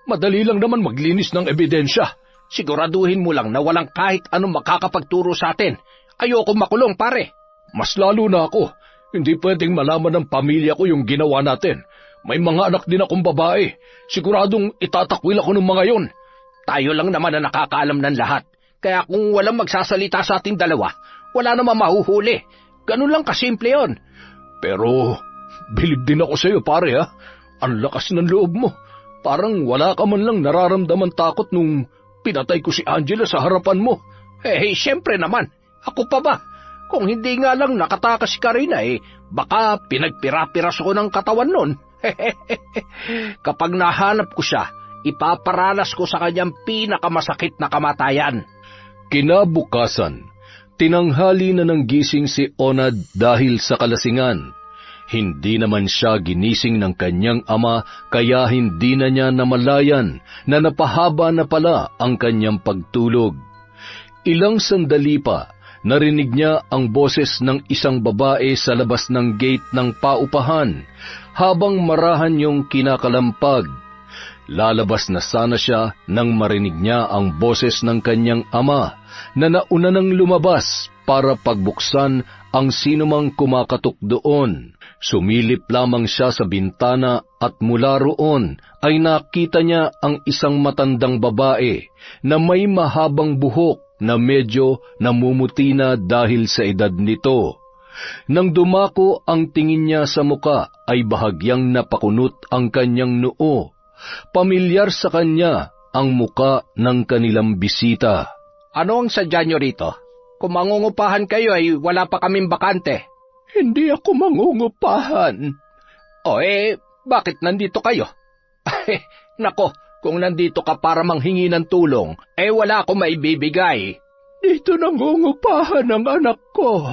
Madali lang naman maglinis ng ebidensya. Siguraduhin mo lang na walang kahit anong makakapagturo sa atin. Ayoko makulong, pare. Mas lalo na ako. Hindi pwedeng malaman ng pamilya ko yung ginawa natin. May mga anak din akong babae. Siguradong itatakwil ako ng mga yon. Tayo lang naman na nakakaalam ng lahat. Kaya kung walang magsasalita sa ating dalawa, wala naman mahuhuli. Ganun lang kasimple yon. Pero bilib din ako sa iyo, pare, ha? Ang lakas ng loob mo. Parang wala ka man lang nararamdaman takot nung pinatay ko si Angela sa harapan mo. Siyempre naman. Ako pa ba? Kung hindi nga lang nakatakas si Karina, baka pinagpira-piras ko ng katawan nun. Kapag nahanap ko siya, ipaparanas ko sa kanyang pinakamasakit na kamatayan. Kinabukasan, tinanghali na ng gising si Onad dahil sa kalasingan. Hindi naman siya ginising ng kanyang ama, kaya hindi na niya namalayan na napahaba na pala ang kanyang pagtulog. Ilang sandali pa, narinig niya ang boses ng isang babae sa labas ng gate ng paupahan, habang marahan yung kinakalampag. Lalabas na sana siya nang marinig niya ang boses ng kanyang ama na nauna nang lumabas para pagbuksan ang sinumang kumakatok doon. Sumilip lamang siya sa bintana at mula roon ay nakita niya ang isang matandang babae na may mahabang buhok na medyo namumuti na dahil sa edad nito. Nang dumako ang tingin niya sa muka ay bahagyang napakunot ang kanyang noo. Pamilyar sa kanya ang muka ng kanilang bisita. Ano ang sadya nyo rito? Kung mangungupahan kayo ay wala pa kaming bakante. Hindi ako mangungupahan. Bakit nandito kayo? Nako, kung nandito ka para manghingi ng tulong, wala akong maibibigay. Dito nangungupahan ang anak ko.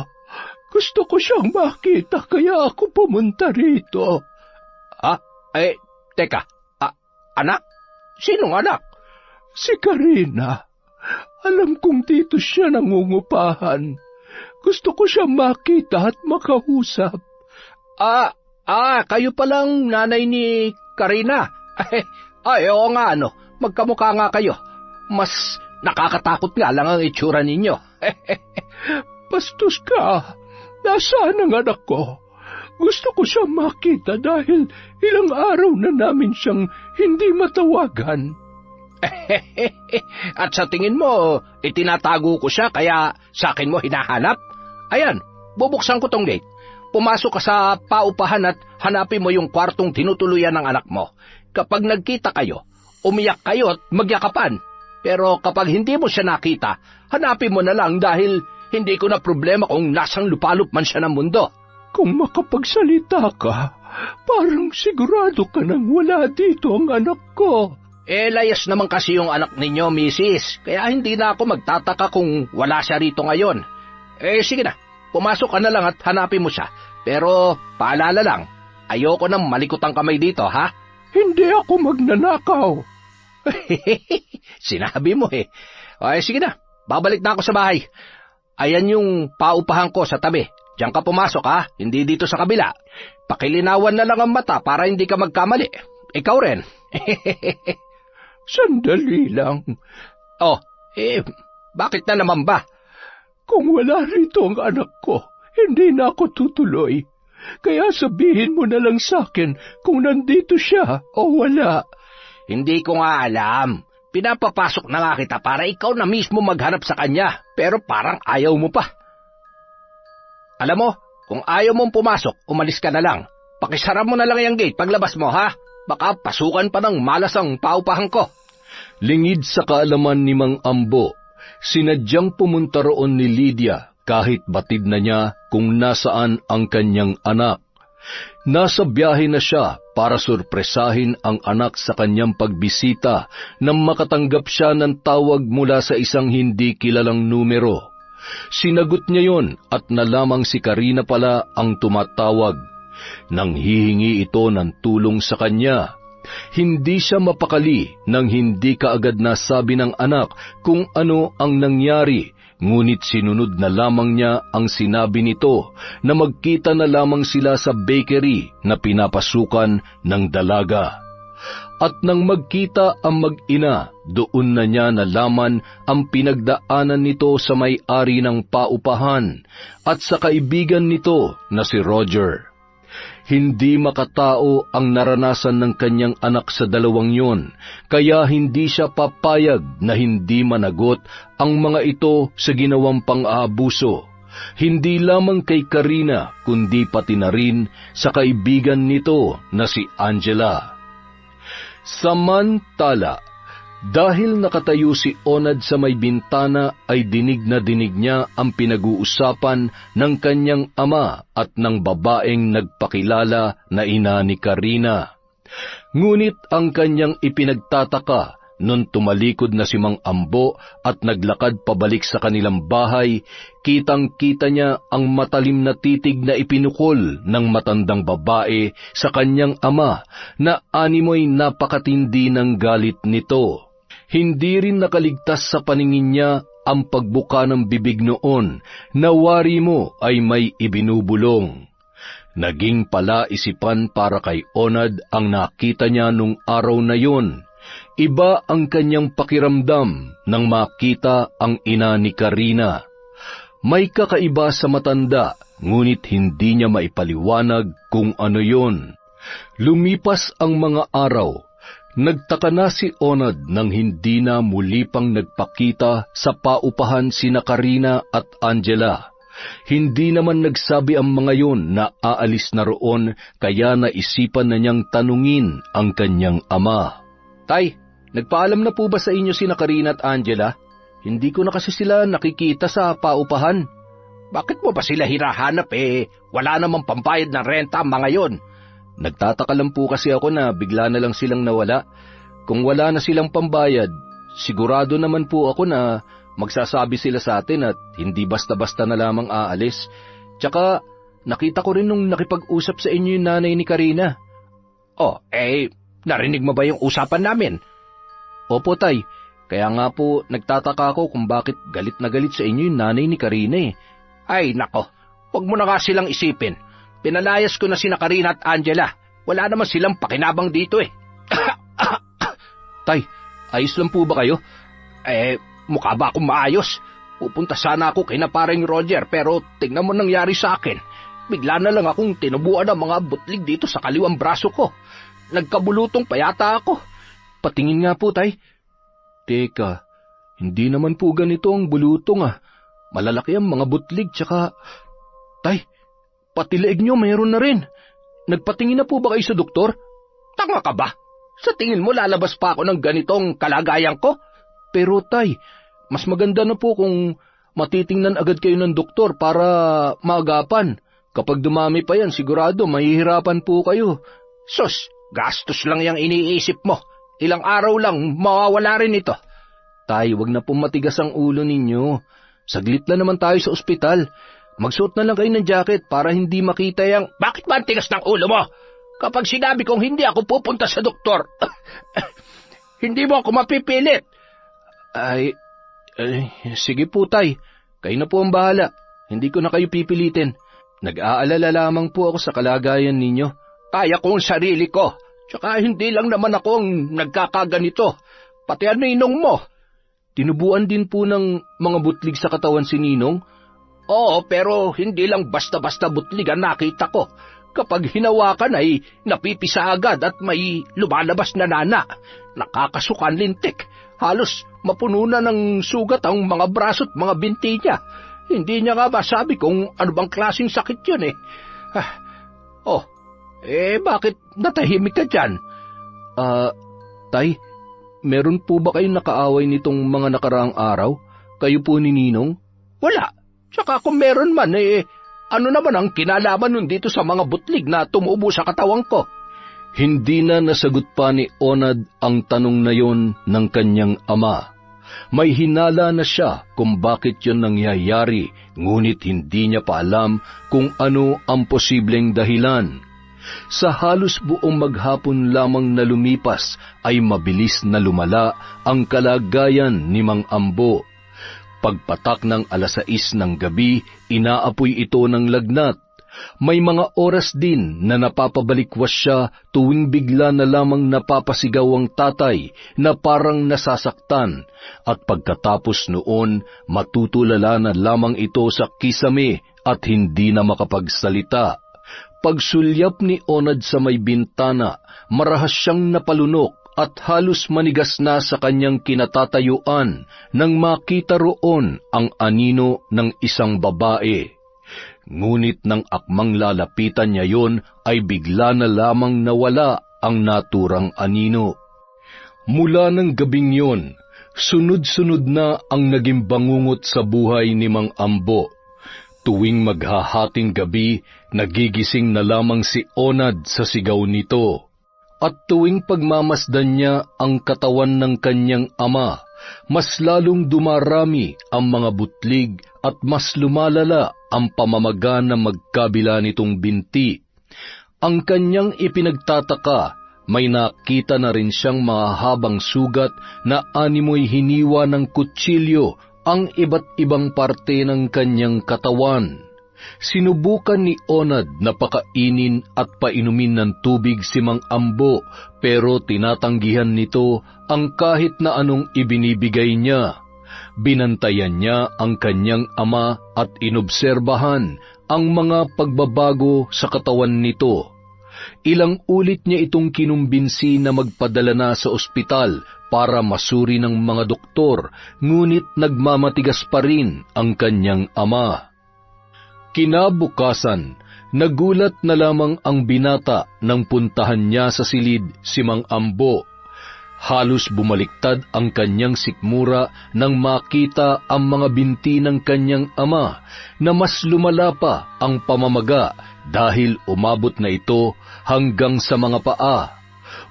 Gusto ko siyang makita kaya ako pumunta rito. Teka. Anak? Sinong anak? Si Karina. Alam kong dito siya nangungupahan. Gusto ko siyang makita at makausap. Kayo palang nanay ni Karina. Oo nga, magkamukha nga kayo. Mas nakakatakot nga lang ang itsura ninyo. Bastos ka. Nasaan ang anak ko? Gusto ko siyang makita dahil ilang araw na namin siyang hindi matawagan. At sa tingin mo, itinatago ko siya kaya sa akin mo hinahanap? Ayan, bubuksan ko tong gate. Pumasok ka sa paupahan at hanapin mo yung kwartong tinutuluyan ng anak mo. Kapag nagkita kayo, umiyak kayo at magyakapan. Pero kapag hindi mo siya nakita, hanapin mo na lang dahil hindi ko na problema kung nasang lupalop man siya ng mundo. Kung makapagsalita ka, parang sigurado ka nang wala dito ang anak ko. Layas naman kasi yung anak ninyo, misis. Kaya hindi na ako magtataka kung wala siya rito ngayon. Sige na, pumasok ka na lang at hanapin mo siya. Pero paalala lang, ayoko nang malikot ang kamay dito, ha? Hindi ako magnanakaw. Sinabi mo sige na, babalik na ako sa bahay. Ayan yung paupahan ko sa tabi. Diyan ka pumasok, ha? Hindi dito sa kabila. Pakilinawan na lang ang mata para hindi ka magkamali. Ikaw rin. Sandali lang. Bakit na naman ba? Kung wala rito ang anak ko, hindi na ako tutuloy. Kaya sabihin mo na lang sa akin kung nandito siya o wala. Hindi ko nga alam. Pinapapasok na nga kita para ikaw na mismo maghanap sa kanya. Pero parang ayaw mo pa. Alam mo, kung ayaw mong pumasok, umalis ka na lang. Pakisara mo na lang yung gate paglabas mo, ha? Baka pasukan pa ng malas ang paupahan ko. Lingid sa kaalaman ni Mang Ambo, sinadyang pumunta roon ni Lydia kahit batid na niya kung nasaan ang kanyang anak. Nasa biyahe na siya para sorpresahin ang anak sa kanyang pagbisita nang makatanggap siya ng tawag mula sa isang hindi kilalang numero. Sinagot niya yon at nalamang si Karina pala ang tumatawag. Nang hihingi ito ng tulong sa kanya, hindi siya mapakali nang hindi kaagad nasabi ng anak kung ano ang nangyari, ngunit sinunod na lamang niya ang sinabi nito na magkita na lamang sila sa bakery na pinapasukan ng dalaga. At nang magkita ang mag-ina, doon na niya nalaman ang pinagdaanan nito sa may-ari ng paupahan at sa kaibigan nito na si Roger. Hindi makatao ang naranasan ng kanyang anak sa dalawang yon, kaya hindi siya papayag na hindi managot ang mga ito sa ginawang pang-aabuso. Hindi lamang kay Karina, kundi pati na rin sa kaibigan nito na si Angela. Samantala, dahil nakatayo si Onad sa may bintana ay dinig niya ang pinag-uusapan ng kanyang ama at ng babaeng nagpakilala na ina ni Karina. Ngunit ang kanyang ipinagtataka, Nun tumalikod na si Mang Ambo at naglakad pabalik sa kanilang bahay, kitang-kita niya ang matalim na titig na ipinukol ng matandang babae sa kanyang ama na animoy napakatindi ng galit nito. Hindi rin nakaligtas sa paningin niya ang pagbuka ng bibig noon na wari mo ay may ibinubulong. Naging palaisipan para kay Onad ang nakita niya nung araw na yon. Iba ang kanyang pakiramdam nang makita ang ina ni Karina. May kakaiba sa matanda, ngunit hindi niya maipaliwanag kung ano yon. Lumipas ang mga araw. Nagtaka na si Onad nang hindi na muli pang nagpakita sa paupahan sina Karina at Angela. Hindi naman nagsabi ang mga yon na aalis na roon, kaya naisipan na niyang tanungin ang kanyang ama. Tay, nagpaalam na po ba sa inyo sina Karina at Angela? Hindi ko na kasi sila nakikita sa paupahan. Bakit mo ba sila hirahanap wala namang pambayad ng renta ang mga yon? Nagtataka lang po kasi ako na bigla na lang silang nawala. Kung wala na silang pambayad, sigurado naman po ako na magsasabi sila sa atin at hindi basta-basta na lamang aalis. Tsaka, nakita ko rin nung nakipag-usap sa inyo yung nanay ni Karina. Narinig mo ba yung usapan namin? Opo, Tay. Kaya nga po, nagtataka ako kung bakit galit na galit sa inyo yung nanay ni Karina Ay, nako. Huwag mo na nga silang isipin. Pinalayas ko na sina Karina at Angela. Wala naman silang pakinabang dito Tay, ayos lang po ba kayo? Mukha ba akong maayos? Pupunta sana ako kay na paring Roger pero tingnan mo nangyari sa akin. Bigla na lang akong tinubuan ng mga butlig dito sa kaliwang braso ko. Nagkabulutong pa yata ako. Patingin nga po, Tay. Teka, hindi naman po ganito ang bulutong Malalaki ang mga butlig, tsaka... Tay, pati leeg nyo mayroon na rin. Nagpatingin na po ba kayo sa doktor? Tanga ka ba? Sa tingin mo lalabas pa ako ng ganitong kalagayan ko? Pero Tay, mas maganda na po kung matitingnan agad kayo ng doktor para maagapan. Kapag dumami pa yan, sigurado mahihirapan po kayo. Sus, gastos lang yung iniisip mo. Ilang araw lang, mawawala rin ito. Tay, wag na pong matigas ang ulo ninyo. Saglit na naman tayo sa ospital. Magsuot na lang kayo ng jacket para hindi makita yung... Bakit ba ang tigas ng ulo mo? Kapag sinabi kong hindi ako pupunta sa doktor, hindi mo ako mapipilit. Ay, sige po, Tay. Kayo na po ang bahala. Hindi ko na kayo pipilitin. Nag-aalala lamang po ako sa kalagayan ninyo. Kaya ko ang sarili ko. Tsaka hindi lang naman ako ang nagkakaganito. Pati ang ninong mo. Tinubuan din po ng mga butlig sa katawan si Ninong? Oo, pero hindi lang basta-basta butlig ang nakita ko. Kapag hinawakan ay napipisa agad at may lumalabas na nana. Nakakasukan lintik. Halos mapuno na ng sugat ang mga braso at mga binti niya. Hindi niya nga masabi kung ano bang klaseng sakit yun Bakit natahimik ka dyan? Tay, meron po ba kayong nakaaway nitong mga nakaraang araw? Kayo po ni Ninong? Wala. Tsaka kung meron man, ano naman ang kinalaman nun dito sa mga butlig na tumubo sa katawang ko? Hindi na nasagot pa ni Onad ang tanong na yon ng kanyang ama. May hinala na siya kung bakit yon nangyayari, ngunit hindi niya pa alam kung ano ang posibleng dahilan. Sa halos buong maghapon lamang na lumipas ay mabilis na lumala ang kalagayan ni Mang Ambo. Pagpatak ng 6:00 ng gabi, inaapoy ito ng lagnat. May mga oras din na napapabalikwas siya tuwing bigla na lamang napapasigaw ang tatay na parang nasasaktan, at pagkatapos noon matutulala na lamang ito sa kisame at hindi na makapagsalita. Pagsulyap ni Onad sa may bintana, marahas siyang napalunok at halos manigas na sa kanyang kinatatayuan nang makita roon ang anino ng isang babae. Ngunit nang akmang lalapitan niya yon ay bigla na lamang nawala ang naturang anino. Mula ng gabing yon, sunod-sunod na ang naging bangungot sa buhay ni Mang Ambo. Tuwing maghahating gabi, nagigising na lamang si Onad sa sigaw nito. At tuwing pagmamasdan niya ang katawan ng kanyang ama, mas lalong dumarami ang mga butlig at mas lumalala ang pamamaga na magkabila nitong binti. Ang kanyang ipinagtataka, may nakita na rin siyang mahabang sugat na animoy hiniwa ng kutsilyo ang iba't ibang parte ng kanyang katawan. Sinubukan ni Onad na pakainin at painumin ng tubig si Mang Ambo, pero tinatanggihan nito ang kahit na anong ibinibigay niya. Binantayan niya ang kanyang ama at inobserbahan ang mga pagbabago sa katawan nito. Ilang ulit niya itong kinumbinsi na magpadala na sa ospital para masuri ng mga doktor, ngunit nagmamatigas pa rin ang kanyang ama. Kinabukasan, nagulat na lamang ang binata nang puntahan niya sa silid si Mang Ambo. Halos bumaliktad ang kanyang sikmura nang makita ang mga binti ng kanyang ama na mas lumala pa ang pamamaga dahil umabot na ito hanggang sa mga paa.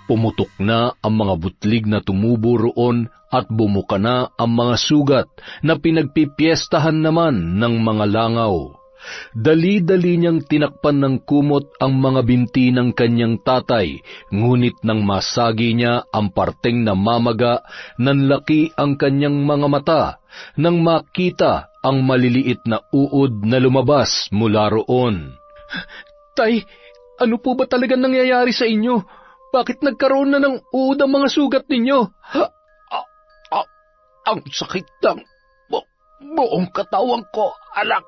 Pumutok na ang mga butlig na tumubo roon at bumuka na ang mga sugat na pinagpipiestahan naman ng mga langaw. Dali-dali niyang tinakpan ng kumot ang mga binti ng kanyang tatay, ngunit nang masagi niya ang parteng namamaga, nanlaki ang kanyang mga mata nang makita ang maliliit na uod na lumabas mula roon. Tay, ano po ba talagang nangyayari sa inyo? Bakit nagkaroon na ng uod ang mga sugat ninyo? Ang sakit ng buong katawan ko, anak.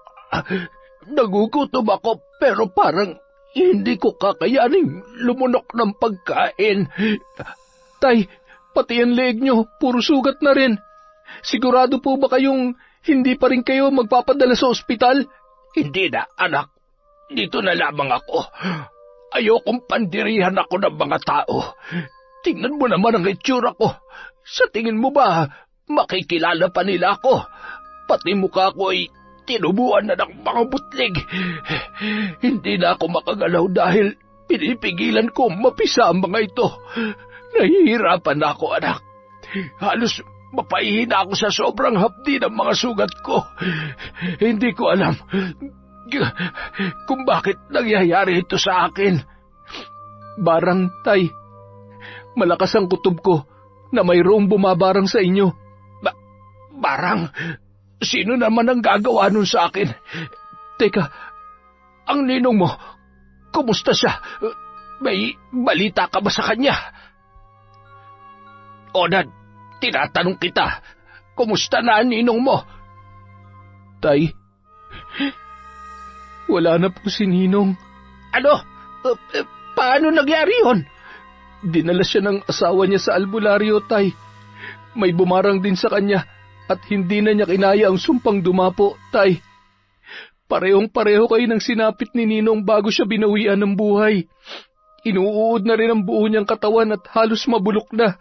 Nagugutom ako pero parang hindi ko kakayaning lumunok ng pagkain. Tay, pati ang leeg nyo, puro sugat na rin. Sigurado po ba kayong hindi pa rin kayo magpapadala sa ospital? Hindi na, anak. Dito na lamang ako. Ayokong pandirihan ako ng mga tao. Tingnan mo naman ang itsura ko. Sa tingin mo ba, makikilala pa nila ako? Pati mukha ko ay tinubuan na ng mga butlig. Hindi na ako makagalaw dahil pinipigilan ko mapisa ang mga ito. Nahihirapan na ako, anak. Halos mapahihina ako sa sobrang hapdi ng mga sugat ko. Hindi ko alam kung bakit nangyayari ito sa akin. Barang, tay. Malakas ang kutob ko na mayroong bumabarang sa inyo. Barang? Sino naman ang gagawa nun sa akin? Teka, ang ninong mo, kumusta siya? May balita ka ba sa kanya? Onad, tinatanong kita, kumusta na ang ninong mo? Tay, wala na po si Ninong. Ano? Paano nangyari yun? Dinala siya ng asawa niya sa albularyo, tay. May bumarang din sa kanya at hindi na niya kinaya ang sumpang dumapo, tay. Parehong-pareho kayo ng sinapit ni Ninong bago siya binawian ng buhay. Inuuod na rin ang buo niyang katawan at halos mabulok na.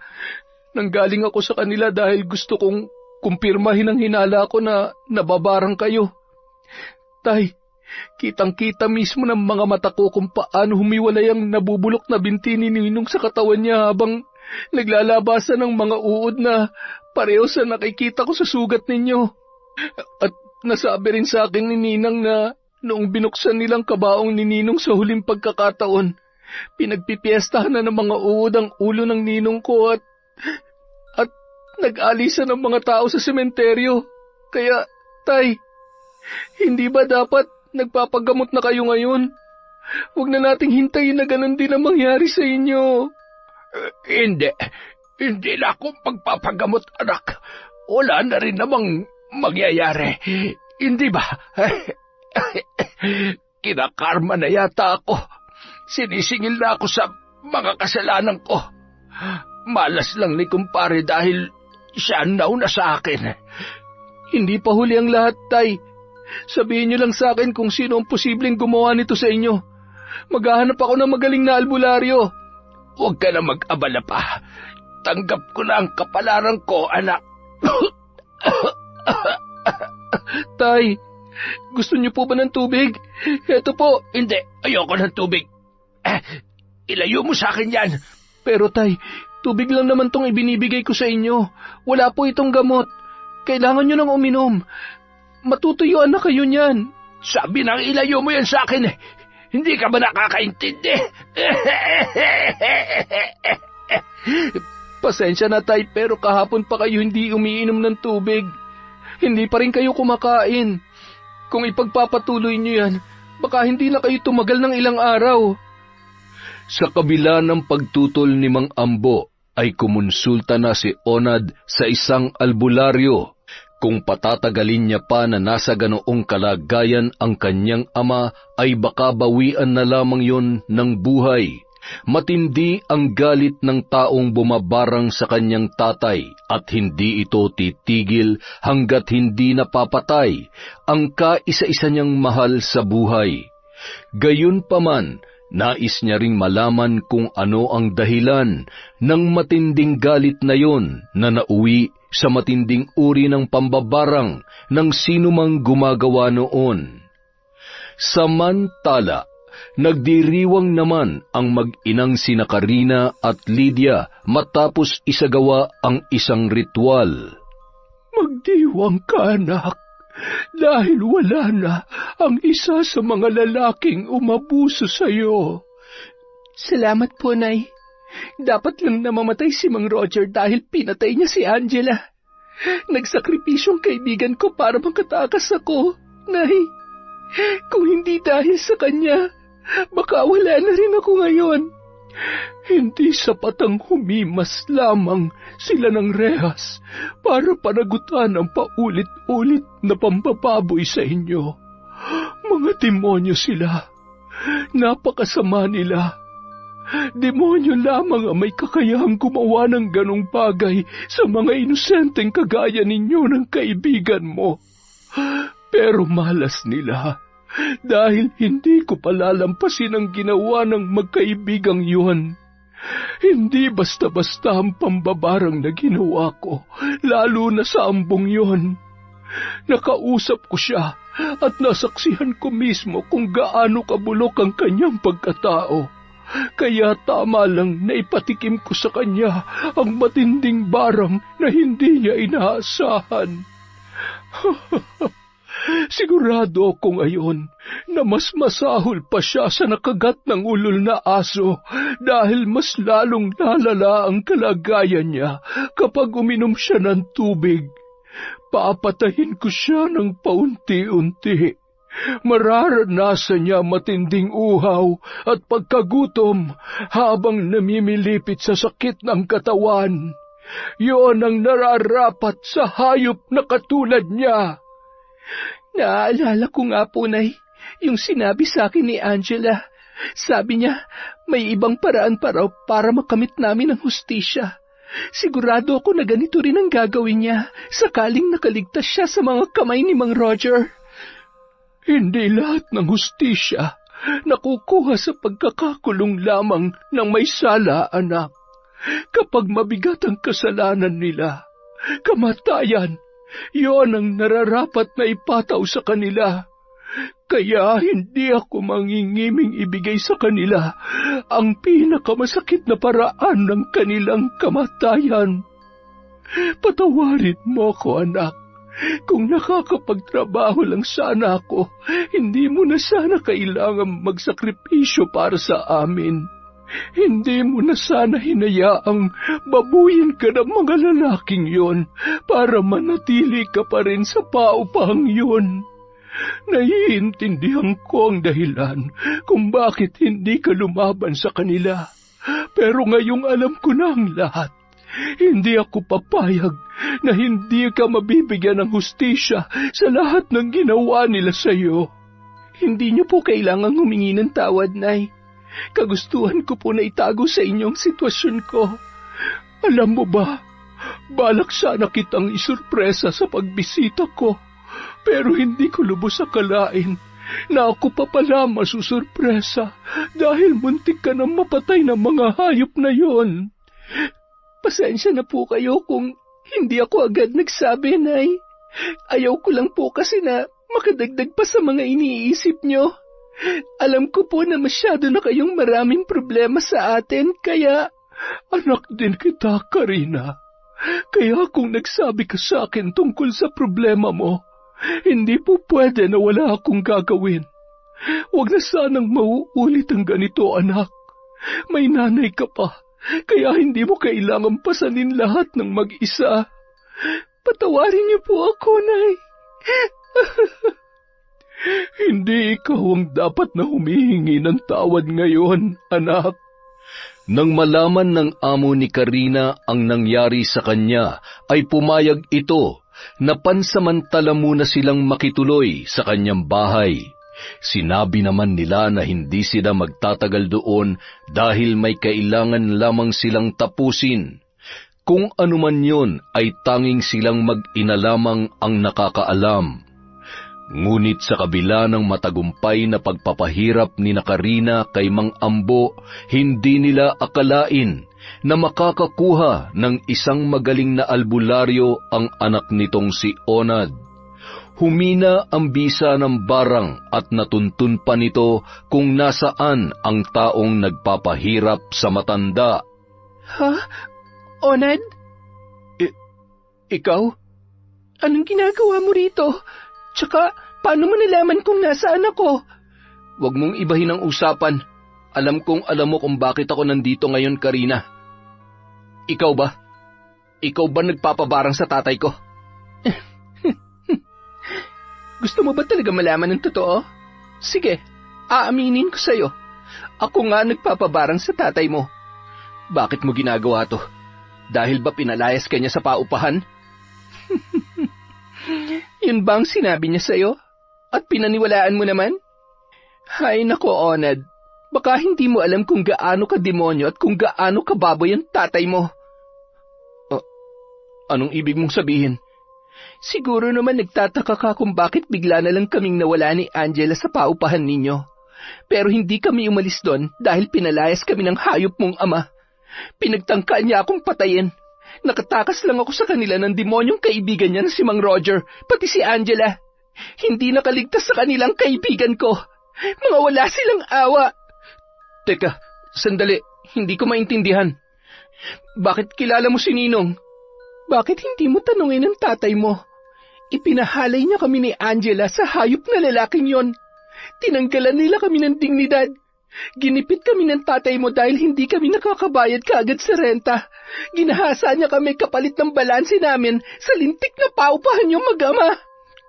Nanggaling ako sa kanila dahil gusto kong kumpirmahin ang hinala ko na nababarang kayo. Tay, kitang-kita mismo ng mga mata ko kung paano humiwalay ang nabubulok na binti ni Ninong sa katawan niya habang naglalabasan ng mga uod na pareho sa nakikita ko sa sugat ninyo. At nasabi rin sa akin ni Ninang na noong binuksan nilang kabaong ni Ninong sa huling pagkakataon, pinagpipiestahan na ng mga uod ang ulo ng Ninong ko at nag-alisan ng mga tao sa sementeryo. Kaya, tay, hindi ba dapat nagpapagamot na kayo ngayon? Huwag na nating hintayin na ganun din ang mangyari sa inyo. Hindi na ako magpapagamot, anak. Wala na rin namang mangyayari. Hindi ba? Kinakarma na yata ako. Sinisingil na ako sa mga kasalanan ko. Malas lang ni kumpare dahil siya nauna sa akin. Hindi pa huli ang lahat, tay. Sabihin niyo lang sa akin kung sino ang posibleng gumawa nito sa inyo. Maghahanap ako ng magaling na albularyo. Huwag ka na mag-abala pa. Tanggap ko na ang kapalaran ko, anak. Tay, gusto niyo po ba ng tubig? Eto po. Hindi, ayoko ng tubig. Ilayo mo sa akin yan. Pero tay, tubig lang naman tong ibinibigay ko sa inyo. Wala po itong gamot. Kailangan nyo nang uminom. Matutuyuan na kayo niyan. Sabi nang ilayo mo yan sa akin eh. Hindi ka ba nakakaintindi? Pasensya na tay, pero kahapon pa kayo hindi umiinom ng tubig. Hindi pa rin kayo kumakain. Kung ipagpapatuloy nyo yan, baka hindi na kayo tumagal ng ilang araw. Sa kabila ng pagtutol ni Mang Ambo, ay kumonsulta na si Onad sa isang albularyo. Kung patatagalin niya pa na nasa ganoong kalagayan ang kanyang ama, ay baka bawian na lamang yon ng buhay. Matindi ang galit ng taong bumabarang sa kanyang tatay at hindi ito titigil hanggat hindi napapatay ang kaisa-isa niyang mahal sa buhay. Gayunpaman, nais niya ring malaman kung ano ang dahilan ng matinding galit na yon na nauwi sa matinding uri ng pambabarang ng sinumang gumagawa noon. Samantala, nagdiriwang naman ang mag-inang sina Karina at Lydia matapos isagawa ang isang ritual. Magdiwang ka, anak, dahil wala na ang isa sa mga lalaking umabuso sa iyo. Salamat po, Nay. Dapat lang na mamatay si Mang Roger dahil pinatay niya si Angela. Nagsakripisyong kaibigan ko para makatakas ako, Nay. Kung hindi dahil sa kanya, baka wala na rin ako ngayon. Hindi sapat ang humimas lamang sila ng rehas para panagutan ang paulit-ulit na pambababoy sa inyo. Mga demonyo sila. Napakasama nila. Demonyo lamang ang may kakayahang gumawa ng ganong bagay sa mga inosenteng kagaya ninyo ng kaibigan mo. Pero malas nila dahil hindi ko palalampasin ang ginawa ng magkaibigang yun. Hindi basta-basta ang pambabarang na ginawa ko, lalo na sa ambong yun. Nakausap ko siya at nasaksihan ko mismo kung gaano kabulok ang kanyang pagkatao. Kaya tama lang na ipatikim ko sa kanya ang matinding barang na hindi niya inaasahan. Sigurado ako ngayon na mas masahol pa siya sa nakagat ng ulol na aso dahil mas lalong lalala ang kalagayan niya kapag uminom siya ng tubig. Papatayin ko siya ng paunti-unti. Mararanasan niya matinding uhaw at pagkagutom habang namimilipit sa sakit ng katawan. Yun ang nararapat sa hayop na katulad niya. Naaalala ko nga po, Nay, yung sinabi sa akin ni Angela. Sabi niya, may ibang paraan pa raw para makamit namin ang hustisya. Sigurado ako na ganito rin ang gagawin niya sakaling nakaligtas siya sa mga kamay ni Mang Roger. Hindi lahat ng hustisya nakukuha sa pagkakakulong lamang ng may sala, anak. Kapag mabigat ang kasalanan nila, kamatayan, yon ang nararapat na ipataw sa kanila. Kaya hindi ako mangingiming ibigay sa kanila ang pinakamasakit na paraan ng kanilang kamatayan. Patawarin mo ko, anak. Kung nakakapagtrabaho lang sana ako, hindi mo na sana kailangang magsakripisyo para sa amin. Hindi mo na sana hinayaang babuyin ka ng mga lalaking yon para manatili ka pa rin sa paupahang yun. Naiintindihan ko ang dahilan kung bakit hindi ka lumaban sa kanila. Pero ngayong alam ko na ang lahat. Hindi ako papayag na hindi ka mabibigyan ng hustisya sa lahat ng ginawa nila sa iyo. Hindi niyo po kailangang humingi ng tawad, Nay. Kagustuhan ko po na itago sa inyong sitwasyon ko. Alam mo ba, balak sana kitang isurpresa sa pagbisita ko, pero hindi ko lubos akalain na ako pa pala masusurpresa dahil muntik ka nang mapatay ng mga hayop na yon. Pasensya na po kayo kung hindi ako agad nagsabi, Nay. Ayaw ko lang po kasi na makadagdag pa sa mga iniisip nyo. Alam ko po na masyado na kayong maraming problema sa atin, kaya Anak din kita, Karina. Kaya kung nagsabi ka sa akin tungkol sa problema mo, hindi po pwede na wala akong gagawin. Huwag na sanang mauulit ang ganito, anak. May nanay ka pa, kaya hindi mo kailangang pasanin lahat ng mag-isa. Patawarin niyo po ako, Nay. Hindi ikaw ang dapat na humihingi ng tawad ngayon, anak. Nang malaman ng amo ni Karina ang nangyari sa kanya, ay pumayag ito na pansamantala muna silang makituloy sa kanyang bahay. Sinabi naman nila na hindi sila magtatagal doon dahil may kailangan lamang silang tapusin. Kung anuman yun ay tanging silang mag-ina lamang ang nakakaalam. Ngunit sa kabila ng matagumpay na pagpapahirap ni Karina kay Mang Ambo, hindi nila akalain na makakakuha ng isang magaling na albularyo ang anak nitong si Onad. Humina ang bisa ng barang at natuntun pa nito kung nasaan ang taong nagpapahirap sa matanda. Ha? Onad? Ikaw? Anong ginagawa mo rito? Tsaka, paano mo nalaman kung nasaan ako? Huwag mong ibahin ang usapan. Alam mo kung bakit ako nandito ngayon, Karina. Ikaw ba? Ikaw ba nagpapabarang sa tatay ko? Gusto mo ba talaga malaman ng totoo? Sige, aaminin ko sa'yo. Ako nga nagpapabarang sa tatay mo. Bakit mo ginagawa to? Dahil ba pinalayas ka niya sa paupahan? Yun ba ang sinabi niya sa'yo? At pinaniwalaan mo naman? Hay nako, Onad. Baka hindi mo alam kung gaano ka demonyo at kung gaano ka baboy ang tatay mo. Anong ibig mong sabihin? Siguro naman nagtataka ka kung bakit bigla na lang kaming nawala ni Angela sa paupahan ninyo. Pero hindi kami umalis doon dahil pinalayas kami ng hayop mong ama. Pinagtangkaan niya akong patayin. Nakatakas lang ako sa kanila ng demonyong kaibigan niya na si Mang Roger, pati si Angela. Hindi nakaligtas sa kanilang kaibigan ko. Mga wala silang awa. Teka, sandali, hindi ko maintindihan. Bakit kilala mo si Ninong? Bakit hindi mo tanungin ang tatay mo? Ipinahalay niya kami ni Angela sa hayop na lalaking yon. Tinanggalan nila kami ng dignidad. Ginipit kami ng tatay mo dahil hindi kami nakakabayad kaagad sa renta. Ginahasa niya kami kapalit ng balanse namin sa lintik na paupahan yung mag-ama.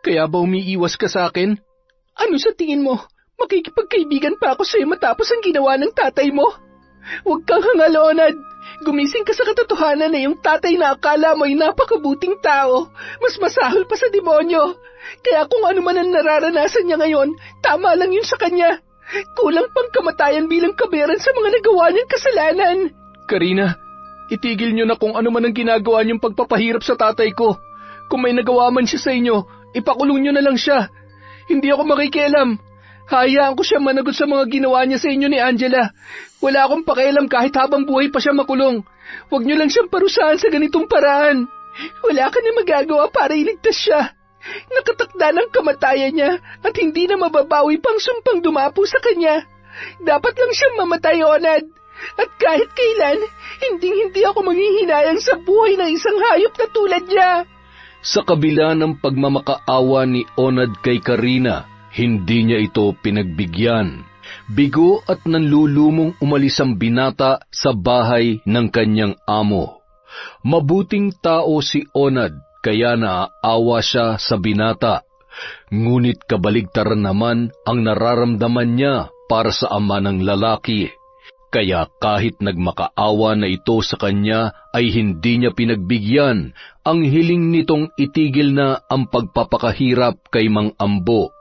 Kaya ba umiiwas ka sa akin? Ano sa tingin mo? Makikipagkaibigan pa ako sa'yo matapos ang ginawa ng tatay mo? Huwag kang hangalonad. Gumising ka sa katotohanan na yung tatay na akala mo ay napakabuting tao. Mas masahol pa sa demonyo. Kaya kung ano man ang nararanasan niya ngayon, tama lang yun sa kanya. Kulang pang kamatayan bilang kabayaran sa mga nagawa niyang kasalanan. Karina, itigil niyo na kung ano man ang ginagawa niyong pagpapahirap sa tatay ko. Kung may nagawa man siya sa inyo, ipakulong niyo na lang siya. Hindi ako makikialam. Hayaan ko siya managot sa mga ginawa niya sa inyo ni Angela. Wala akong pakialam kahit habang buhay pa siya makulong. Huwag niyo lang siyang parusahan sa ganitong paraan. Wala ka na magagawa para iligtas siya. Nakatakda ng kamatayan niya at hindi na mababawi pang sumpang dumapo sa kanya. Dapat lang siyang mamatay, Onad. At kahit kailan, hindi ako manghihinayang sa buhay ng isang hayop na tulad niya. Sa kabila ng pagmamakaawa ni Onad kay Karina, hindi niya ito pinagbigyan. Bigo at nanlulumong umalis ang binata sa bahay ng kanyang amo. Mabuting tao si Onad, kaya naaawa siya sa binata. Ngunit kabaligtaran naman ang nararamdaman niya para sa ama ng lalaki. Kaya kahit nagmakaawa na ito sa kanya ay hindi niya pinagbigyan ang hiling nitong itigil na ang pagpapakahirap kay Mang Ambo.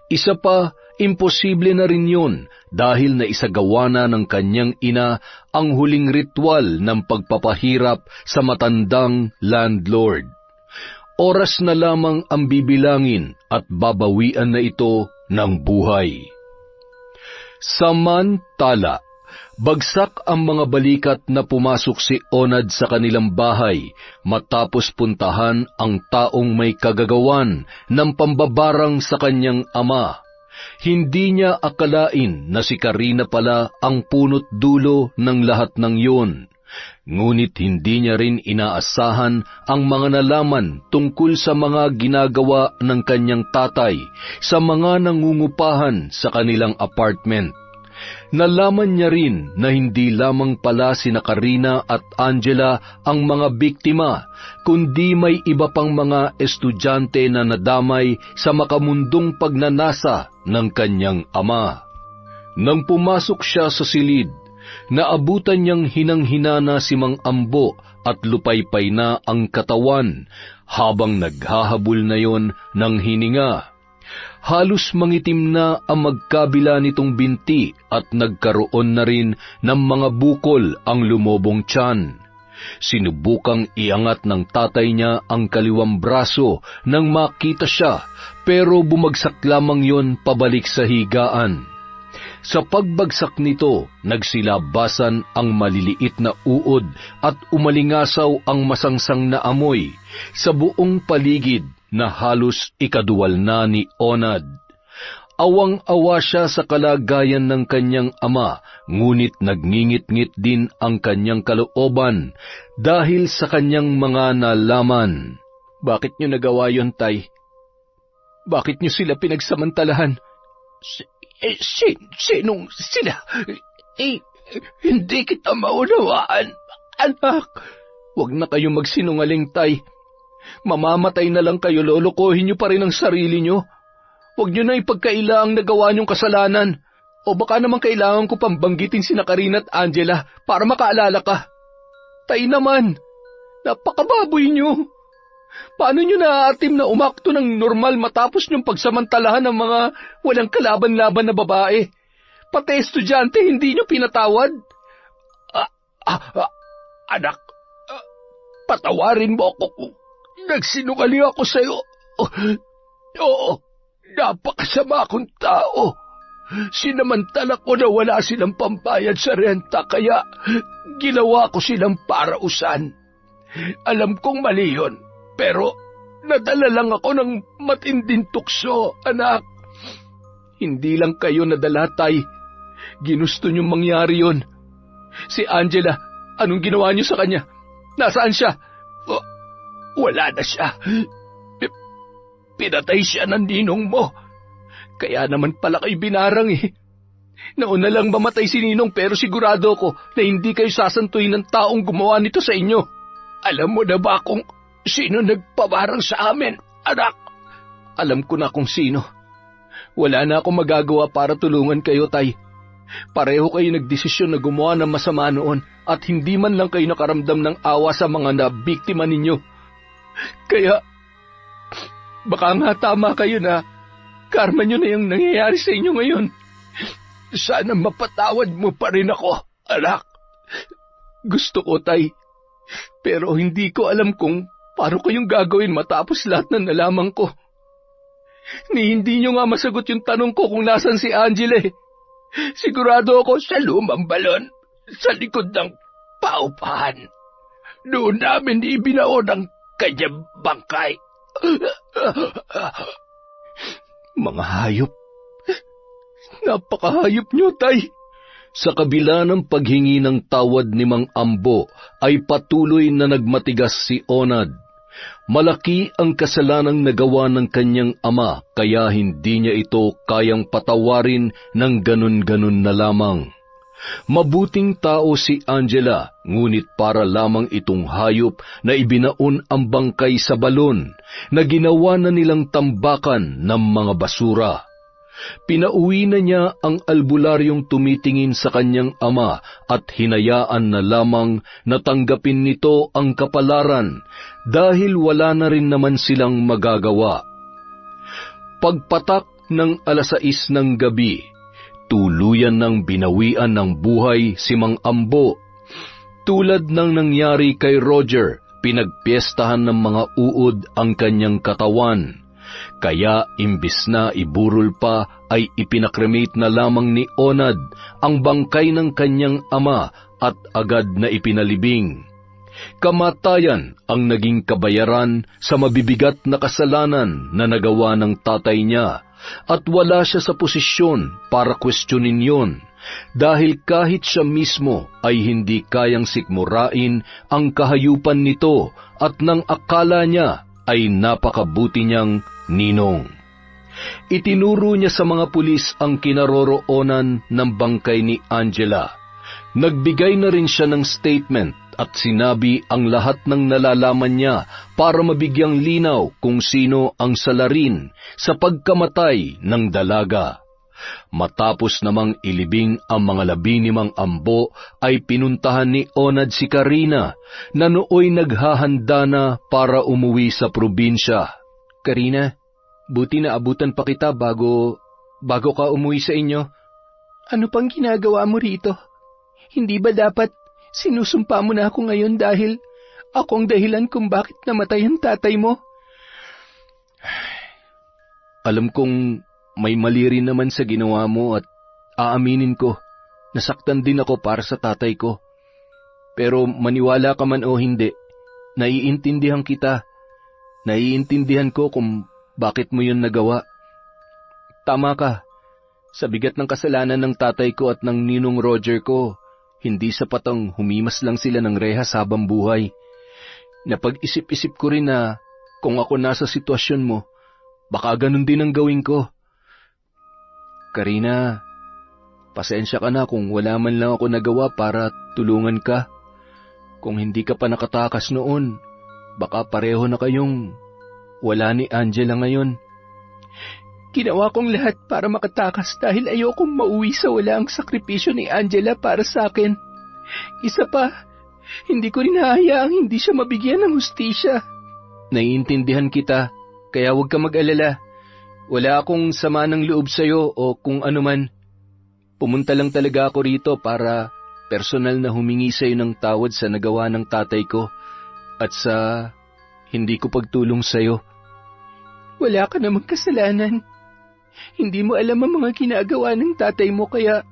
Isa pa, imposible na rin yun dahil naisagawa na ng kanyang ina ang huling ritual ng pagpapahirap sa matandang landlord. Oras na lamang ang bibilangin at babawian na ito ng buhay. Samantala, bagsak ang mga balikat na pumasok si Onad sa kanilang bahay matapos puntahan ang taong may kagagawan ng pambabarang sa kanyang ama. Hindi niya akalain na si Karina pala ang punot dulo ng lahat ng yun. Ngunit hindi niya rin inaasahan ang mga nalaman tungkol sa mga ginagawa ng kanyang tatay sa mga nangungupahan sa kanilang apartment. Nalaman niya rin na hindi lamang pala sina Karina at Angela ang mga biktima, kundi may iba pang mga estudyante na nadamay sa makamundong pagnanasa ng kanyang ama. Nang pumasok siya sa silid, naabutan niyang hinang-hinana si Mang Ambo at lupaypay na ang katawan habang naghahabol na yon ng hininga. Halos mangitim na ang magkabila nitong binti at nagkaroon na rin ng mga bukol ang lumobong tiyan. Sinubukang iangat ng tatay niya ang kaliwang braso nang makita siya, pero bumagsak lamang yon pabalik sa higaan. Sa pagbagsak nito, nagsilabasan ang maliliit na uod at umalingasaw ang masangsang na amoy sa buong paligid na halos ikaduwal na ni Onad. Awang-awa siya sa kalagayan ng kanyang ama, ngunit nagngingit-ngit din ang kanyang kalooban dahil sa kanyang mga nalaman. Bakit niyo nagawa yon, Tay? Bakit niyo sila pinagsamantalahan? Sinong sila? Hindi kita maunawaan, anak. Huwag na kayong magsinungaling, Tay. Mamamatay na lang kayo, lolokohin niyo pa rin ang sarili niyo. Huwag niyo na ipagkaila ang nagawa niyong kasalanan. O baka naman kailangan ko pang banggitin sina Karina at Angela para makaalala ka. Tay naman, napakababoy niyo. Paano niyo naaatim na umakto ng normal matapos niyong pagsamantalahan ng mga walang kalaban-laban na babae? Pati estudyante, hindi niyo pinatawad? Anak, patawarin mo ako kung nagsinungaling ako sa'yo. Oo, napakasama akong tao. Sinamantala ko na wala silang pambayad sa renta, kaya ginawa ko silang parausan. Alam kong mali yun, pero nadala lang ako ng matinding tukso, anak. Hindi lang kayo nadala, Tay. Ginusto niyong mangyari yun. Si Angela, anong ginawa niyo sa kanya? Nasaan siya? Wala na siya. Pinatay siya ng ninong mo. Kaya naman pala kayo binarang eh. Nauna lang mamatay si Ninong, pero sigurado ko na hindi kayo sasantuin ng taong gumawa nito sa inyo. Alam mo na ba kung sino nagpabarang sa amin, anak? Alam ko na kung sino. Wala na akong magagawa para tulungan kayo, Tay. Pareho kayo nagdesisyon na gumawa ng masama noon at hindi man lang kayo nakaramdam ng awa sa mga nabiktima ninyo. Kaya, baka nga tama kayo na karma nyo na yung nangyayari sa inyo ngayon. Sana mapatawad mo pa rin ako, anak. Gusto ko, Tay. Pero hindi ko alam kung paano ko yung gagawin matapos lahat ng nalaman ko. Hindi nyo nga masagot yung tanong ko kung nasan si Angela eh. Sigurado ako sa lumang balon, sa likod ng paupahan. Doon namin ibinaon ang kanyang bangkay. Mga hayop. Napakahayop nyo, Tay. Sa kabila ng paghingi ng tawad ni Mang Ambo, ay patuloy na nagmatigas si Onad. Malaki ang kasalanang nagawa ng kanyang ama, kaya hindi niya ito kayang patawarin ng ganun-ganun na lamang. Mabuting tao si Angela, ngunit para lamang itong hayop na ibinaon ang bangkay sa balon na ginawa na nilang tambakan ng mga basura. Pinauwi na niya ang albularyong tumitingin sa kanyang ama at hinayaan na lamang na tanggapin nito ang kapalaran dahil wala na rin naman silang magagawa. Pagpatak ng 6:00 ng gabi, tuluyan ng binawian ng buhay si Mang Ambo. Tulad ng nangyari kay Roger, pinagpiestahan ng mga uod ang kanyang katawan. Kaya imbis na iburol pa ay ipinakremate na lamang ni Onad ang bangkay ng kanyang ama at agad na ipinalibing. Kamatayan ang naging kabayaran sa mabibigat na kasalanan na nagawa ng tatay niya at wala siya sa posisyon para kwestiyonin yon dahil kahit siya mismo ay hindi kayang sikmurain ang kahayupan nito at nang akala niya ay napakabuti niyang ninong. Itinuro niya sa mga pulis ang kinaroroonan ng bangkay ni Angela. Nagbigay na rin siya ng statement at sinabi ang lahat ng nalalaman niya para mabigyang linaw kung sino ang salarin sa pagkamatay ng dalaga. Matapos namang ilibing ang mga 15 ambo ay pinuntahan ni Onad si Karina na nooy naghahanda na para umuwi sa probinsya. Karina, buti na abutan pa kita bago ka umuwi sa inyo. Ano pang ginagawa mo rito? Hindi ba dapat sinusumpa mo na ako ngayon dahil akong dahilan kung bakit namatay ang tatay mo? Alam kong may mali rin naman sa ginawa mo at aaminin ko, nasaktan din ako para sa tatay ko. Pero maniwala ka man o hindi, naiintindihan kita. Naiintindihan ko kung bakit mo yun nagawa. Tama ka, sa bigat ng kasalanan ng tatay ko at ng ninong Roger ko, hindi sapat ang humimas lang sila ng rehas habang buhay. Napag-isip-isip ko rin na kung ako nasa sitwasyon mo, baka ganun din ang gawin ko. Karina, pasensya ka na kung wala man lang ako nagawa para tulungan ka. Kung hindi ka pa nakatakas noon, baka pareho na kayong wala ni Angela ngayon. Ginawa kong lahat para makatakas dahil ayokong mauwi sa wala ang sakripisyo ni Angela para sa akin. Isa pa, hindi ko rin hahayaang hindi siya mabigyan ng hustisya. Naiintindihan kita, kaya huwag ka mag-alala. Wala akong sama ng loob sa'yo o kung anuman. Pumunta lang talaga ako rito para personal na humingi sa'yo ng tawad sa nagawa ng tatay ko at sa hindi ko pagtulong sa'yo. Wala ka namang kasalanan. Hindi mo alam ang mga ginagawa ng tatay mo kaya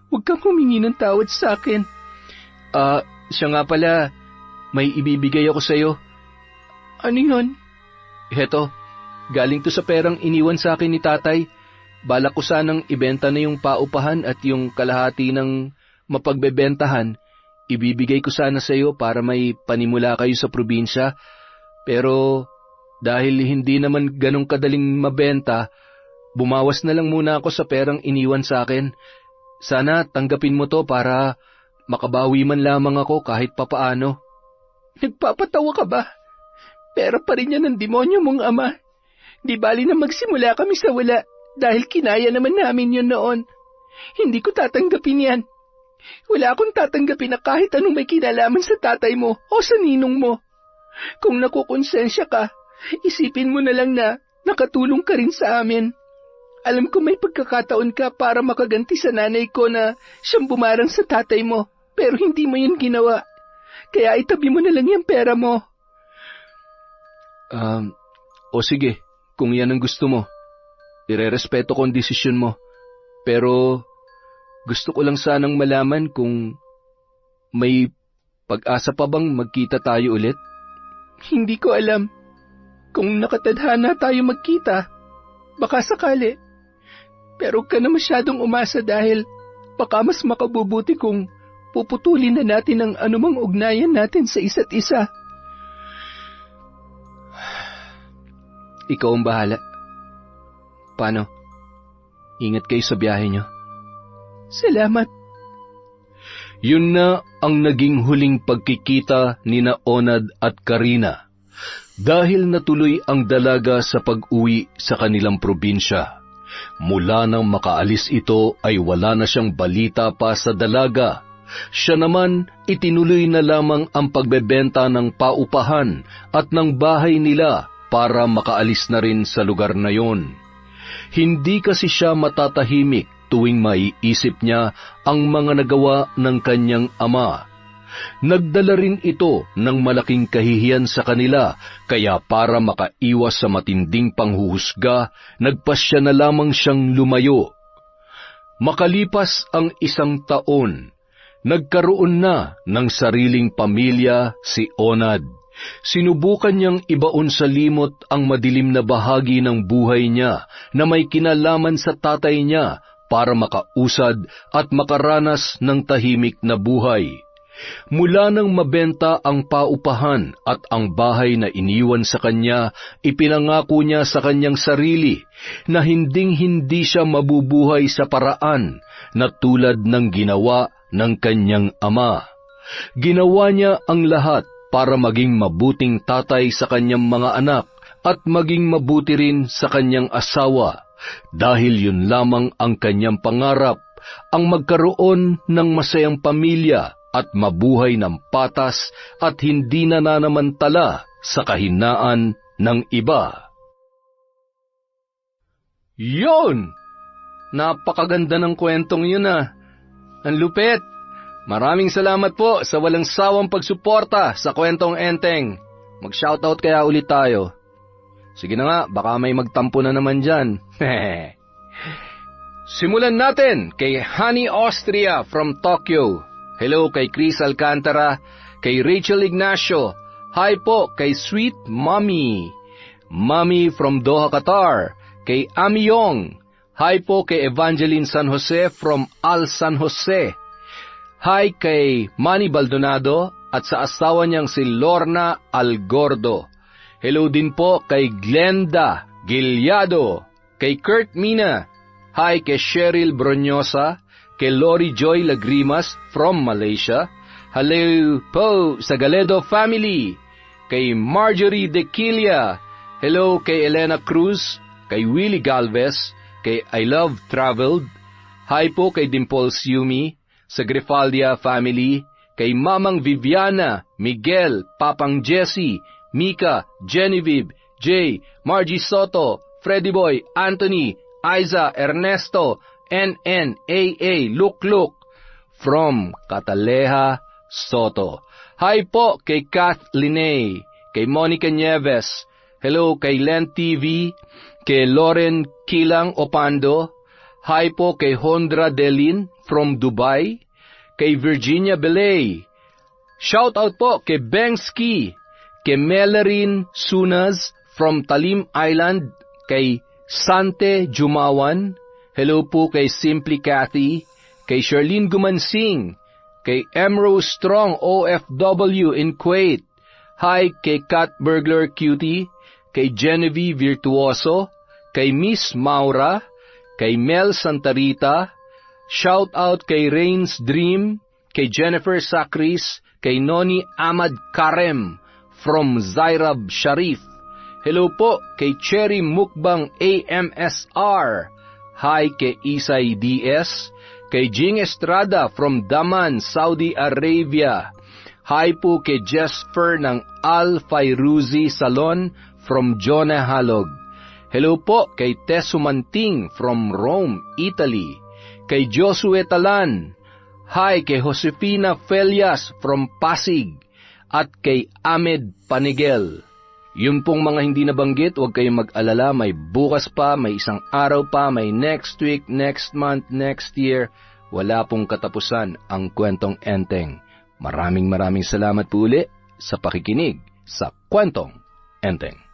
huwag kang humingi ng tawad sa akin. Siya nga pala, may ibibigay ako sa'yo. Ano yun? Heto, galing to sa perang iniwan sa akin ni tatay. Balak ko sanang ibenta na yung paupahan at yung kalahati ng mapagbebentahan. Ibibigay ko sana sa'yo para may panimula kayo sa probinsya. Pero dahil hindi naman ganong kadaling mabenta, bumawas na lang muna ako sa perang iniwan sa akin. Sana tanggapin mo to para makabawi man lamang ako kahit papaano. Nagpapatawa ka ba? Pera pa rin yan ng demonyo mong ama. Di bali na magsimula kami sa wala dahil kinaya naman namin yun noon. Hindi ko tatanggapin yan. Wala akong tatanggapin na kahit anong may kinalaman sa tatay mo o sa ninong mo. Kung nakukonsensya ka, isipin mo na lang na nakatulong ka rin sa amin. Alam ko may pagkakataon ka para makaganti sa nanay ko na siyang bumarang sa tatay mo, pero hindi mo yun ginawa. Kaya itabi mo na lang yung pera mo. O sige, kung yan ang gusto mo. Irerespeto ko ang desisyon mo. Pero gusto ko lang sanang malaman kung may pag-asa pa bang magkita tayo ulit? Hindi ko alam. Kung nakatadhana tayo magkita, baka sakali. Pero ka na masyadong umasa dahil baka mas makabubuti kung puputulin na natin ang anumang ugnayan natin sa isa't isa. Ikaw ang bahala. Paano? Ingat kayo sa biyahe niyo. Salamat. Yun na ang naging huling pagkikita ni Onad at Karina dahil natuloy ang dalaga sa pag-uwi sa kanilang probinsya. Mula nang makaalis ito ay wala na siyang balita pa sa dalaga. Siya naman itinuloy na lamang ang pagbebenta ng paupahan at ng bahay nila para makaalis na rin sa lugar na yon. Hindi kasi siya matatahimik tuwing maiisip niya ang mga nagawa ng kanyang ama. Nagdala rin ito ng malaking kahihiyan sa kanila, kaya para makaiwas sa matinding panghuhusga, nagpasya na lamang siyang lumayo. Makalipas ang 1 taon, nagkaroon na ng sariling pamilya si Onad. Sinubukan niyang ibaon sa limot ang madilim na bahagi ng buhay niya na may kinalaman sa tatay niya para makausad at makaranas ng tahimik na buhay. Mula nang mabenta ang paupahan at ang bahay na iniwan sa kanya, ipinangako niya sa kanyang sarili na hinding-hindi siya mabubuhay sa paraan na tulad ng ginawa ng kanyang ama. Ginawa niya ang lahat para maging mabuting tatay sa kanyang mga anak at maging mabuti rin sa kanyang asawa, dahil yun lamang ang kanyang pangarap, ang magkaroon ng masayang pamilya at mabuhay ng patas at hindi nananamantala sa kahinaan ng iba. Yon! Napakaganda ng kwentong yun ah. Ang lupit! Maraming salamat po sa walang sawang pagsuporta sa Kwentong Enteng. Mag-shoutout kaya ulit tayo. Sige na nga, baka may magtampo na naman dyan. Simulan natin kay Honey Austria from Tokyo. Hello kay Chris Alcantara, kay Rachel Ignacio. Hi po kay Sweet Mommy. Mommy from Doha, Qatar. Kay Ami Yong. Hi po kay Evangeline San Jose from Al San Jose. Hi kay Manny Baldonado at sa asawa niyang si Lorna Algordo. Hello din po kay Glenda Gilyado, kay Kurt Mina. Hi kay Cheryl Bronyosa, kay Lori Joy Lagrimas from Malaysia. Hello po sa Galedo family, kay Marjorie Dequilia. Hello kay Elena Cruz, kay Willie Galvez, kay I Love Traveled. Hi po kay Dimples Yumi, sa Grifaldia family, kay Mamang Viviana, Miguel, Papang Jesse, Mika, Genevieve, Jay, Margie Soto, Freddy Boy, Anthony, Aiza, Ernesto, NN, AA, Luk, from Cataleja, Soto. Hi po kay Kath Linay, kay Monica Nieves. Hello kay Len TV, kay Lauren Kilang Opando. Hi po kay Hondra Delin from Dubai, kay Virginia Belay. Shout out po kay Bengski, kay Melarin Sunas from Talim Island, kay Sante Jumawan. Hello po kay Simply Cathy, kay Charlene Gumansing, kay Emrose Strong OFW in Kuwait. Hi kay Cat Burglar Cutie, kay Genevieve Virtuoso, kay Miss Maura, kay Mel Santarita. Shout out kay Rain's Dream, kay Jennifer Sacris, kay Noni Ahmad Karem from Zairab Sharif. Hello po kay Cherry Mukbang AMSR. Hi kay Isay DS, kay Jing Estrada from Daman, Saudi Arabia. Hi po kay Jesper ng Al Fayruzi Salon from Jonah Halog. Hello po kay Tess Sumanting from Rome, Italy. Kay Josue Talan. Hi kay Josefina Felias from Pasig. At kay Ahmed Panigel. Yun pong mga hindi nabanggit, huwag kayong mag-alala, may bukas pa, may isang araw pa, may next week, next month, next year. Wala pong katapusan ang Kwentong Enteng. Maraming salamat po uli sa pakikinig sa Kwentong Enteng.